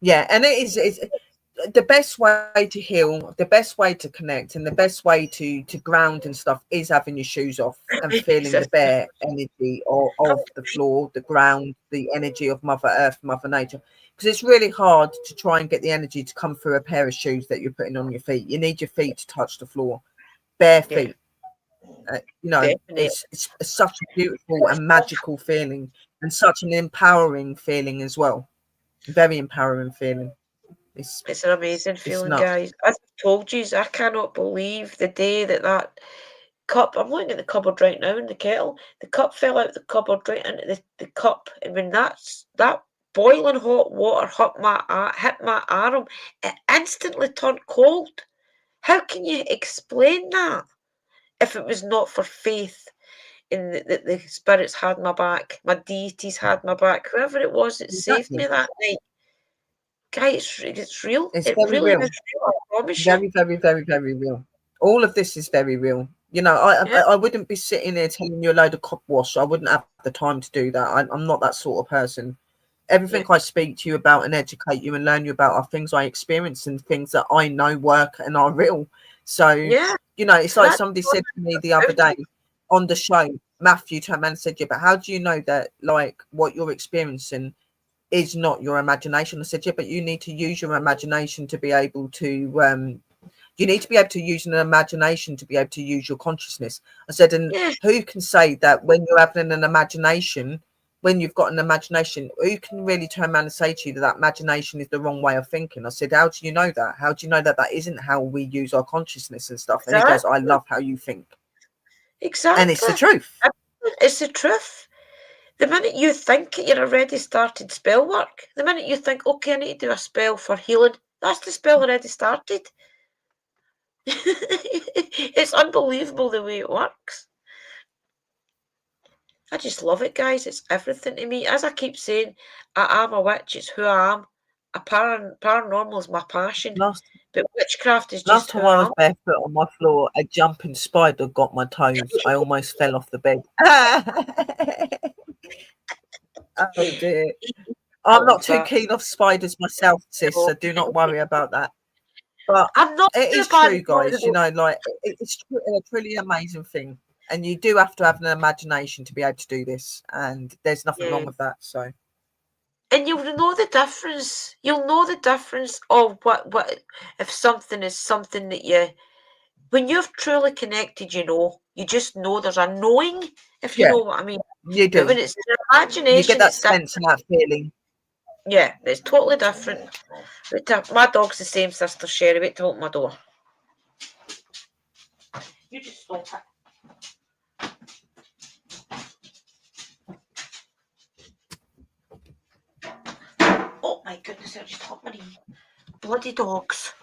Yeah, and it is it's the best way to heal, the best way to connect, and the best way to ground and stuff is having your shoes off and feeling the bare energy of the floor, the ground, the energy of Mother Earth, Mother Nature. Because it's really hard to try and get the energy to come through a pair of shoes that you're putting on your feet. You need your feet to touch the floor, bare Yeah, feet. You know, definitely. it's such a beautiful and magical feeling, and such an empowering feeling as well. Very empowering feeling. It's an amazing It's feeling, nuts. guys. As I've told you, I cannot believe the day that cup. I'm looking at the cupboard right now in the kettle. The cup fell out of the cupboard right into the cup, and when that boiling hot water hit my arm, it instantly turned cold. How can you explain that if it was not for faith in the spirits had my back, my deities had my back, whoever it was that saved me Exactly. that night? Guys, it's real. It's It very really is real. real, I promise you. Very, very, very, very real. All of this is very real. You know, I Yeah, I wouldn't be sitting here telling you a load of cop wash. I wouldn't have the time to do that. I'm not that sort of person. Everything yeah, I speak to you about and educate you and learn you about are things I experience and things that I know work and are real. So, yeah. you know, it's like That's somebody what said to me the it's other about. day on the show, Matthew turned around and said, yeah, but how do you know that like what you're experiencing is not your imagination? I said, yeah, but you need to use your imagination to be able to you need to be able to use an imagination to be able to use your consciousness. I said, and Yeah, who can say that when you're having an imagination, when you've got an imagination, who can really turn around and say to you that that imagination is the wrong way of thinking? I said, how do you know that? How do you know that that isn't how we use our consciousness and stuff? And he goes, I exactly. love how you think. And it's Exactly. the truth. It's the truth. The minute you think you're already started spell work, the minute you think, okay, I need to do a spell for healing, that's the spell already started. It's unbelievable the way it works. I just love it, guys. It's everything to me. As I keep saying, I am a witch. It's who I am. Paranormal is my passion, Last but witchcraft is last just who time I I was am. barefoot on my floor, a jumping spider got my toes. I almost fell off the bed. Oh dear. I'm Love not too that. keen off spiders myself, sis, so do not worry about that. But I'm not it too is bad true, at what guys. You know, like it's a truly amazing thing, and you do have to have an imagination to be able to do this, and there's nothing yeah. wrong with that. So And you'll know the difference. You'll know the difference of what if something is something that you when you've truly connected, you know. You just know there's a knowing, if you yeah, know what I mean. you But do. when it's an You get imagination, that it's different. sense and that feeling. Yeah, it's totally different. My dog's the same, sister Sherry. Wait to open my door. You just stop it. Oh my goodness, I just hit my knee. Bloody dogs.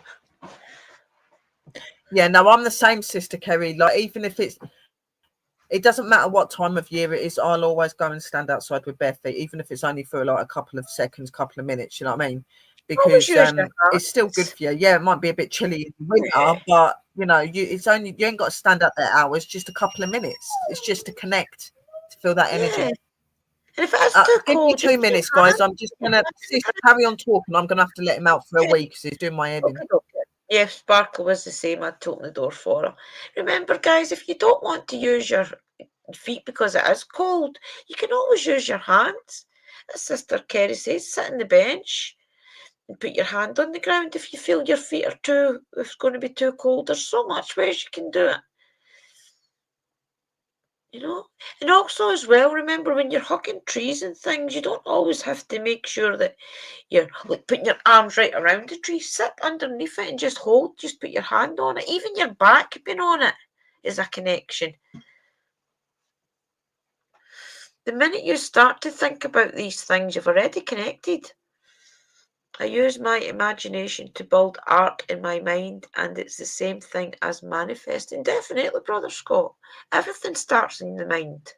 Yeah, no, I'm the same, Sister Kerry. Like even if it doesn't matter what time of year it is. I'll always go and stand outside with bare feet, even if it's only for like a couple of seconds, couple of minutes. You know what I mean? Always Because use your it's still good hands. for you. Yeah, it might be a bit chilly in the Yeah. winter, but you know, it's only, you ain't got to stand up there hours. Just a couple of minutes. It's just to connect, to feel that Yeah. energy. And if it is too Give me cold, you 2 minutes, guys. I'm just gonna carry on talking. I'm gonna have to let him out for a week because he's doing my head in. Okay. Yeah, Sparkle was the same. I'd open the door for her. Remember, guys, if you don't want to use your feet because it is cold, you can always use your hands. As Sister Kerry says, sit on the bench and put your hand on the ground if you feel your feet are too, if it's going to be too cold. There's so much ways you can do it. You know, and also as well, remember when you're hugging trees and things, you don't always have to make sure that you're like putting your arms right around the tree. Sit underneath it and just hold, just put your hand on it. Even your back being on it is a connection. The minute you start to think about these things, you've already connected. I use my imagination to build art in my mind, and it's the same thing as manifesting. Definitely, Brother Scott. Everything starts in the mind.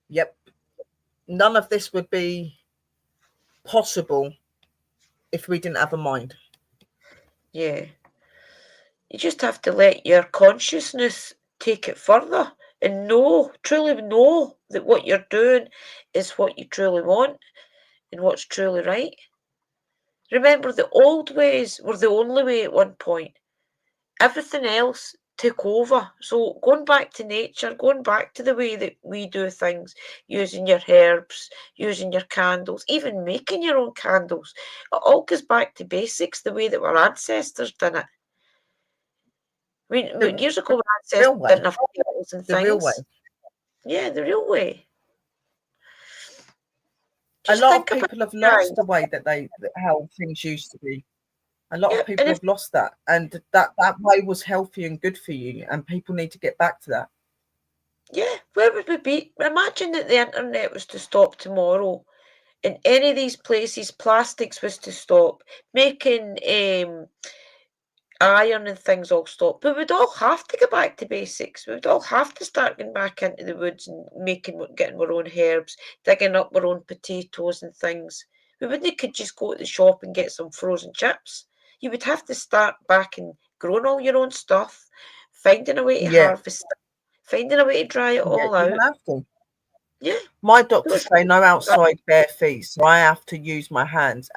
Yep. None of this would be possible if we didn't have a mind. Yeah. You just have to let your consciousness take it further and truly know that what you're doing is what you truly want and what's truly right. Remember, the old ways were the only way at one point. Everything else took over. So going back to nature, going back to the way that we do things, using your herbs, using your candles, even making your own candles, it all goes back to basics, the way that our ancestors did it. I mean, years ago, our ancestors Real way. didn't have kettles and The real way. things. Yeah, the real way. A Just lot of think about people have it, guys. lost the way that how things used to be. A lot of Yep, and people have lost that, and that way was healthy and good for you, and people need to get back to that. where would we be? Imagine that the internet was to stop tomorrow. In any of these places, plastics was to stop. Making iron and things all stop. But we'd all have to go back to basics. We'd all have to start going back into the woods and getting our own herbs, digging up our own potatoes and things. We wouldn't could just go to the shop and get some frozen chips. You would have to start back and growing all your own stuff, finding a way to Yeah, harvest, finding a way to dry it yeah, all you out. will have to. Yeah, My it doctors was say no outside bare feet, so I have to use my hands.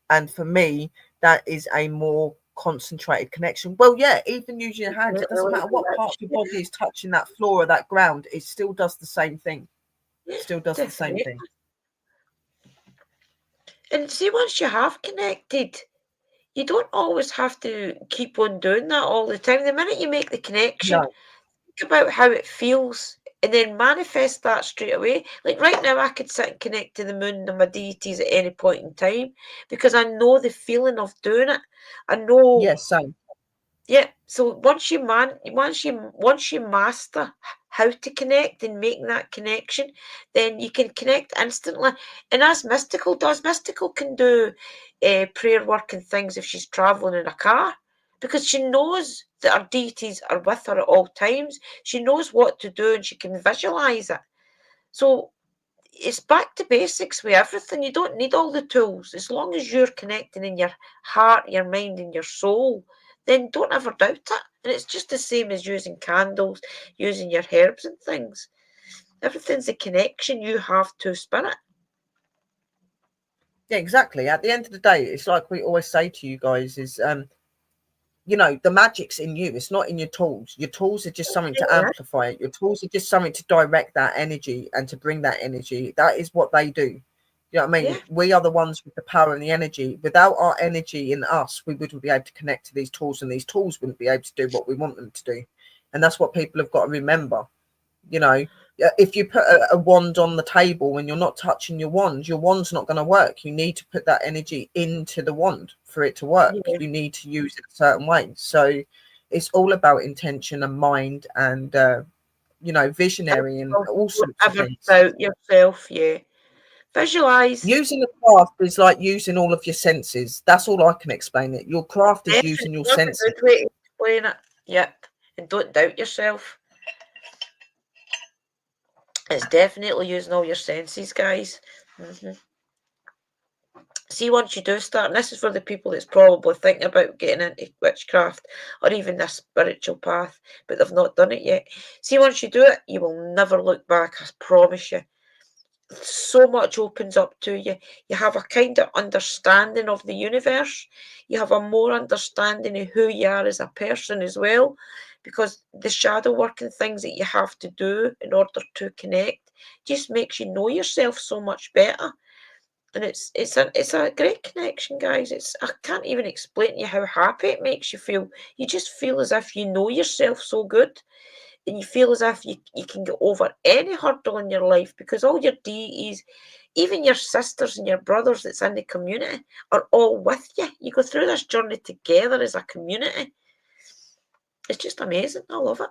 And for me, that is a more concentrated connection. Well, yeah, even using your hands, it doesn't really matter what part of your yeah, body is touching that floor or that ground, it still does the same thing. yeah, Still does the same definitely. thing. And see, once you have connected, you don't always have to keep on doing that all the time. The minute you make the connection, No, think about how it feels and then manifest that straight away. Like right now, I could sit and connect to the moon and my deities at any point in time because I know the feeling of doing it. I know, yes, same. yeah. So once you master how to connect and make that connection, then you can connect instantly. And as Mystical can do prayer work and things if she's traveling in a car because she knows that her deities are with her at all times. She knows what to do and she can visualize it. So it's back to basics with everything. You don't need all the tools. As long as you're connecting in your heart, your mind, and your soul, then don't ever doubt it. And it's just the same as using candles, using your herbs and things. Everything's a connection you have to spirit. Yeah, exactly. At the end of the day, it's like we always say to you guys is the magic's in you. It's not in your tools. Your tools are just something to Yeah, amplify it. Your tools are just something to direct that energy and to bring that energy. That is what they do. You know what I yeah, mean? We are the ones with the power and the energy. Without our energy in us, we wouldn't be able to connect to these tools, and these tools wouldn't be able to do what we want them to do. And that's what people have got to remember. You know, if you put a wand on the table when you're not touching your wand's not going to work. You need to put that energy into the wand for it to work. yeah. You need to use it a certain way. So it's all about intention and mind and visionary and all Don't sorts of ever things. doubt yourself, yeah. Visualize. Using a craft is like using all of your senses. That's all I can explain it. Your craft is Definitely, using your that's a senses. good way to explain it. Yep. and don't doubt yourself. It's definitely using all your senses, guys. See, once you do start, and this is for the people that's probably thinking about getting into witchcraft or even this spiritual path, but they've not done it yet. See, once you do it, you will never look back, I promise you. So much opens up to you. You have a kind of understanding of the universe. You have a more understanding of who you are as a person as well, because the shadow work and things that you have to do in order to connect just makes you know yourself so much better. And it's a great connection, guys. I can't even explain to you how happy it makes you feel. You just feel as if you know yourself so good, and you feel as if you can get over any hurdle in your life, because all your deities, even your sisters and your brothers that's in the community, are all with you. You go through this journey together as a community. It's just amazing. I love it.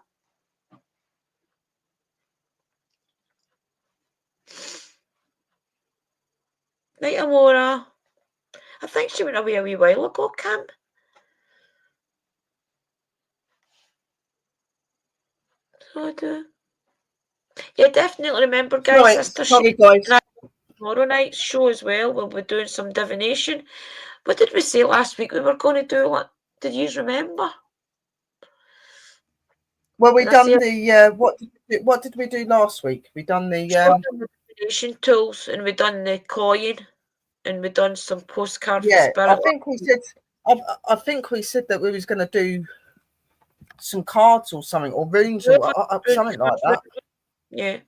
Night, Amora. I think she went away a wee while ago, Camp. So I do. Yeah, definitely remember, guys, sister. Sorry, guys. Tomorrow night's show as well. We'll be doing some divination. What did we say last week we were going to do? What did you remember? Well, we done the what did we do last week? We done the divination tools, and we done the coin, and we done some postcard for yeah. spirit. I think we said that we was going to do some cards or something, or runes or something like that. Yeah.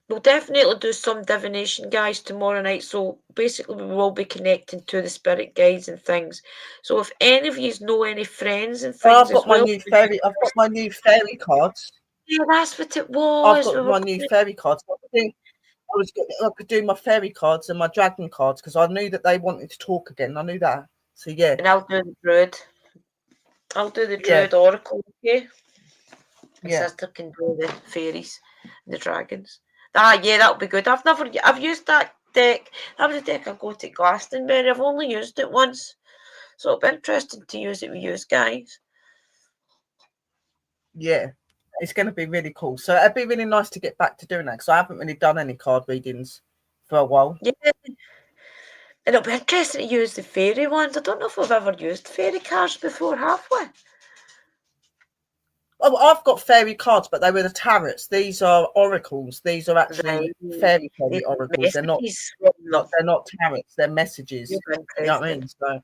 We'll definitely do some divination, guys, tomorrow night. So basically, we will be connecting to the spirit guides and things. So if any of you know any friends and things, I've got my new fairy. I've got my new fairy cards. Yeah, that's what it was. I've got my new fairy cards. I could do my fairy cards and my dragon cards because I knew that they wanted to talk again. I knew that. So yeah. And I'll do the druid. I'll do the druid oracle. Okay. My sister can do the fairies and the dragons. Yeah, that'll be good. I've used that deck. That was a deck I got at Glastonbury. I've only used it once. So it'll be interesting to use it with you guys. Yeah, it's going to be really cool. So it'd be really nice to get back to doing that because I haven't really done any card readings for a while. Yeah. And it'll be interesting to use the fairy ones. I don't know if we've ever used fairy cards before, have we? Oh, I've got fairy cards, but they were the tarots. These are oracles. These are actually fairy oracles. They're not tarots. They're messages. You know what I mean? So I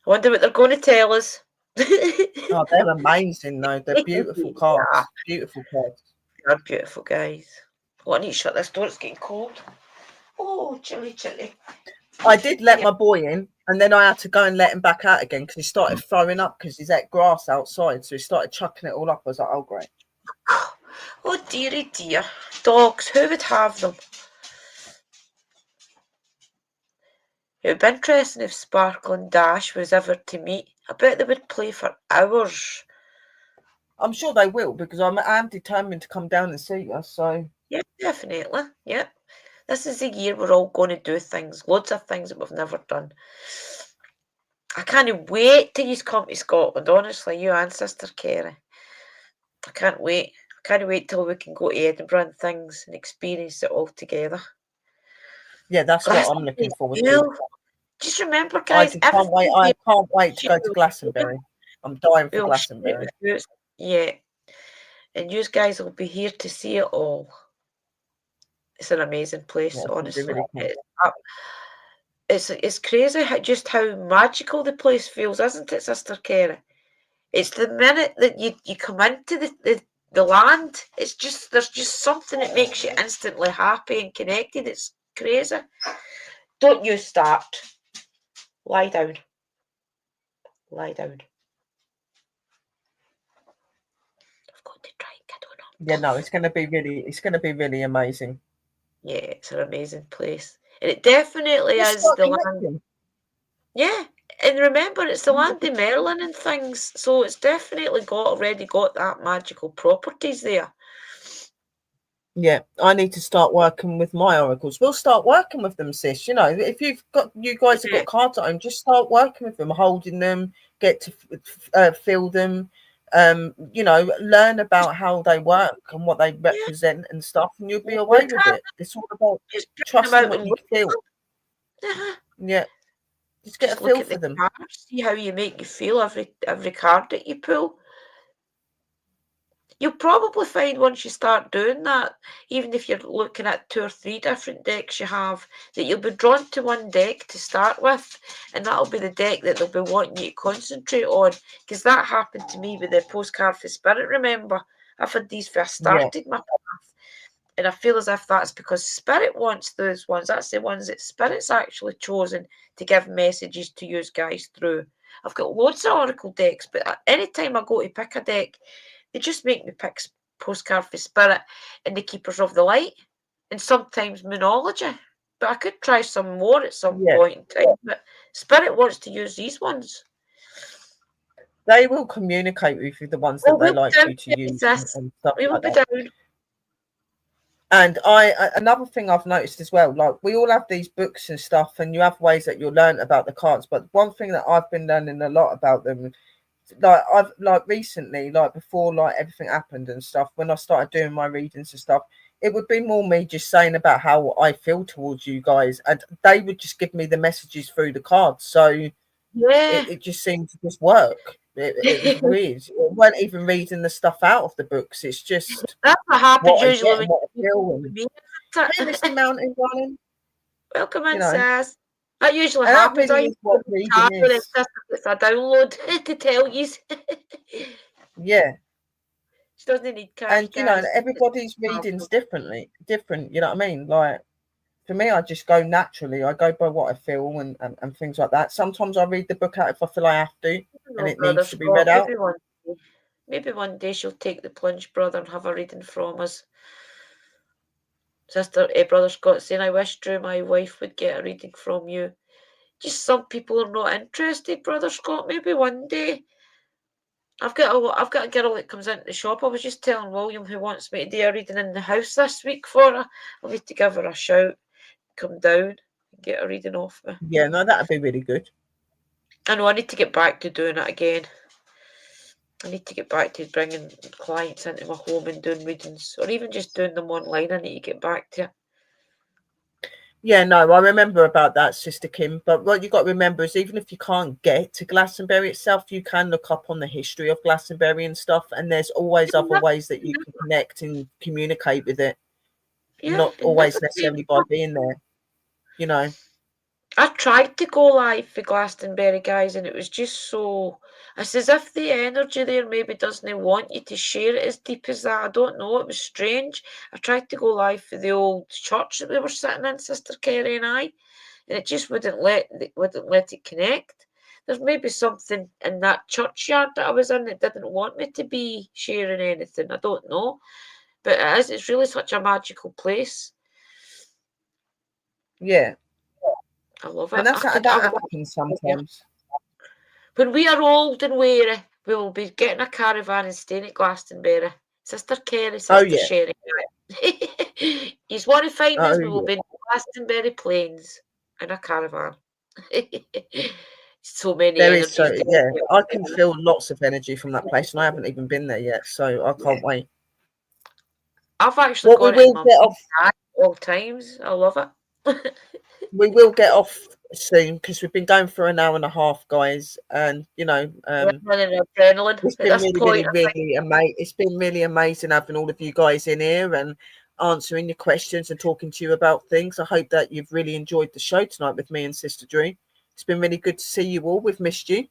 wonder what they're going to tell us. Oh, they're amazing, though. They're beautiful cards. Yeah. Beautiful cards. They're beautiful, guys. Oh, I need to shut this door. It's getting cold. Oh, chilly. I did let my boy in, and then I had to go and let him back out again because he started throwing up because he's at grass outside. So he started chucking it all up. I was like, oh, great. Oh, dearie dear. Dogs, who would have them? It would be interesting if Sparkle and Dash was ever to meet. I bet they would play for hours. I'm sure they will because I'm determined to come down and see us. So yeah, definitely. Yeah. This is the year we're all going to do things. Loads of things that we've never done. I can't wait till you come to Scotland, honestly, you and Sister Kerry. I can't wait. I can't wait till we can go to Edinburgh and things and experience it all together. Yeah, that's what I'm looking forward to. Just remember, guys, I can't wait to go to Glastonbury. I'm dying for Glastonbury. Yeah. And you guys will be here to see it all. It's an amazing place, honestly. Really cool. It's crazy just how magical the place feels, isn't it, Sister Kerry? It's the minute that you come into the land, there's just something that makes you instantly happy and connected. It's crazy. Don't you start. Lie down. Lie down. I've got to try and get on. Yeah, no, it's gonna be really amazing. Yeah, it's an amazing place. And it definitely is the land. Yeah. And remember, it's the land of Merlin and things, so it's definitely already got that magical properties there. Yeah, I need to start working with my oracles. We'll start working with them, sis. You know, if you guys have got cards at home, just start working with them, holding them, get to feel them, learn about how they work and what they Yeah. represent and stuff, and you'll be Look away with at it. It's all about just bring them trusting out what and you look feel. at them. Yeah, just get a Just look feel at for the them. cards, see how you make you feel every card that you pull. You'll probably find once you start doing that, even if you're looking at 2 or 3 different decks you have, that you'll be drawn to one deck to start with, and that'll be the deck that they'll be wanting you to concentrate on. Because that happened to me with the postcard for Spirit, remember? I've had these for I Yeah, started my path, and I feel as if that's because Spirit wants those ones. That's the ones that Spirit's actually chosen to give messages to you guys through. I've got loads of Oracle decks, but any time I go to pick a deck, they just make me pick postcard for Spirit and the Keepers of the Light, and sometimes Moonology. But I could try some more at some yeah. point in time. But Spirit wants to use these ones. They will communicate with you the ones Oh, that they we'll be like down, you to use sis. and stuff We will like be that. down. And another thing I've noticed as well, like we all have these books and stuff, and you have ways that you'll learn about the cards. But one thing that I've been learning a lot about them, like I've like recently, like before like everything happened and stuff, when I started doing my readings and stuff, it would be more me just saying about how I feel towards you guys, and they would just give me the messages through the cards. So Yeah. it just seemed to just work. It was weird. It weren't even reading the stuff out of the books. It's just That's what happens what I usually get when and what I you feel. with And me. hey, Misty Mountain, darling, Welcome you in, know, sis. That usually and that happens. really I is used to what be reading tired and is. sister gets a download to tell you. Yeah. She doesn't need cash, And guys. everybody's readings different, you know what I mean? Like for me, I just go naturally. I go by what I feel and things like that. Sometimes I read the book out if I feel I have to and No, it brother needs to be read Scott. out. Maybe one day she'll take the plunge, brother, and have a reading from us. Brother Scott saying, I wish Drew, my wife, would get a reading from you. Just some people are not interested, brother Scott. Maybe one day. I've got a girl that comes into the shop. I was just telling William who wants me to do a reading in the house this week for her. I'll need to give her a shout, come down, and get a reading off me. Yeah, no, that'd be really good. I know I need to get back to doing it again. I need to get back to bringing clients into my home and doing readings, or even just doing them online. I need to get back to it. Yeah, no, I remember about that, Sister Kim. But what you got to remember is even if you can't get to Glastonbury itself, you can look up on the history of Glastonbury and stuff, and there's always other ways that you can connect and communicate with it, Yeah, not and never always necessarily by being there, you know. I tried to go live for Glastonbury, guys, and it was just so. It's as if the energy there maybe doesn't want you to share it as deep as that. I don't know. It was strange. I tried to go live for the old church that we were sitting in, Sister Kerry and I, and it just wouldn't let it connect. There's maybe something in that churchyard that I was in that didn't want me to be sharing anything. I don't know, but it is. It's really such a magical place. Yeah, I love and it. that happens sometimes. When we are old and weary, we will be getting a caravan and staying at Glastonbury. Sister Kerry, Oh Sister yeah, Sherry. You want to find oh us, we will yeah. be in Glastonbury Plains in a caravan. So many There is energies. so yeah. I can feel lots of energy from that place, and I haven't even been there yet, so I can't wait. I've actually What we got it in will my get off bag all times. I love it. we will get off soon because we've been going for an hour and a half, guys, and We're running adrenaline it's at been this really, point. really, really amazing. It's been really amazing having all of you guys in here and answering your questions and talking to you about things. I hope that you've really enjoyed the show tonight with me and Sister Drew. It's been really good to see you all. We've missed you.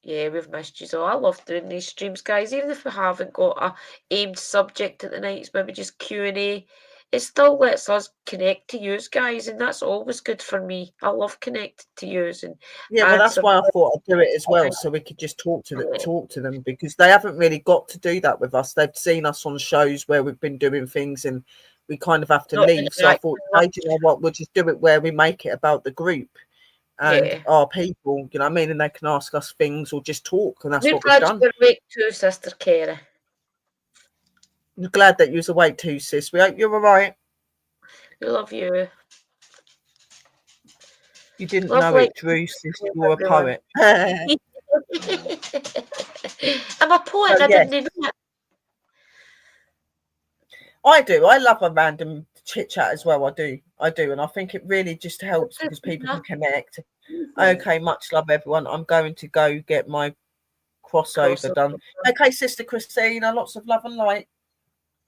Yeah, we've missed you. So I love doing these streams, guys. Even if we haven't got a aimed subject at the night, it's maybe just Q&A. It still lets us connect to you guys, and that's always good for me. I love connecting to you and Yeah, well, that's answering why I thought I'd do it as well, so we could just talk to them because they haven't really got to do that with us. They've seen us on shows where we've been doing things and we kind of have to not leave. So I interacting thought, with hey, do you know what? We'll just do it where we make it about the group and Yeah. our people, you know what I mean? And they can ask us things or just talk, and that's We're what we've glad done. you're awake too, Sister Kerry. I'm glad that you was awake too, sis. We hope you're all right. We love you. You didn't Love know like it, Drew, sis. you, You're a everyone. poet. I'm a poet. So I yes, didn't know it. I do. I love a random chit chat as well. I do, and I think it really just helps because people can connect. Okay, much love, everyone. I'm going to go get my crossover done. Okay, Sister Christina, lots of love and light.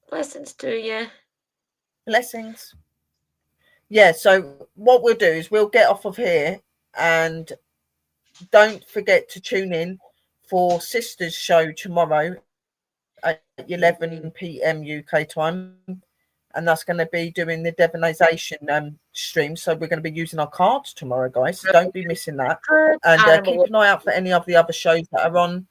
Blessings to you. Blessings. Yeah, so what we'll do is we'll get off of here, and don't forget to tune in for Sister's show tomorrow at 11 p.m. UK time. And that's going to be doing the divinization stream. So we're going to be using our cards tomorrow, guys. So don't be missing that. And keep an eye out for any of the other shows that are on.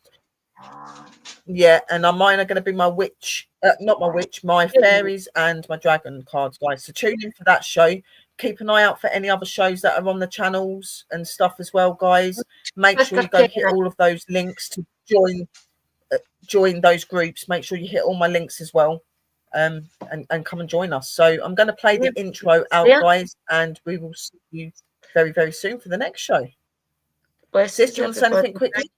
Yeah, and mine are going to be my witch, not my witch, my fairies and my dragon cards, guys. So tune in for that show. Keep an eye out for any other shows that are on the channels and stuff as well, guys. Make sure you go hit all of those links to join those groups. Make sure you hit all my links as well, and come and join us. So I'm going to play the intro out, guys, and we will see you very, very soon for the next show. Sis, do you want to say anything quickly?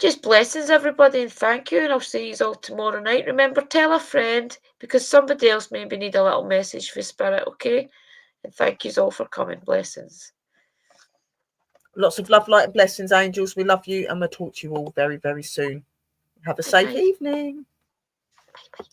Just blessings, everybody, and thank you. And I'll see you all tomorrow night. Remember, tell a friend, because somebody else maybe need a little message for Spirit, okay? And thank you all for coming. Blessings. Lots of love, light, and blessings, angels. We love you, and we'll talk to you all very, very soon. Have a safe evening. Bye-bye.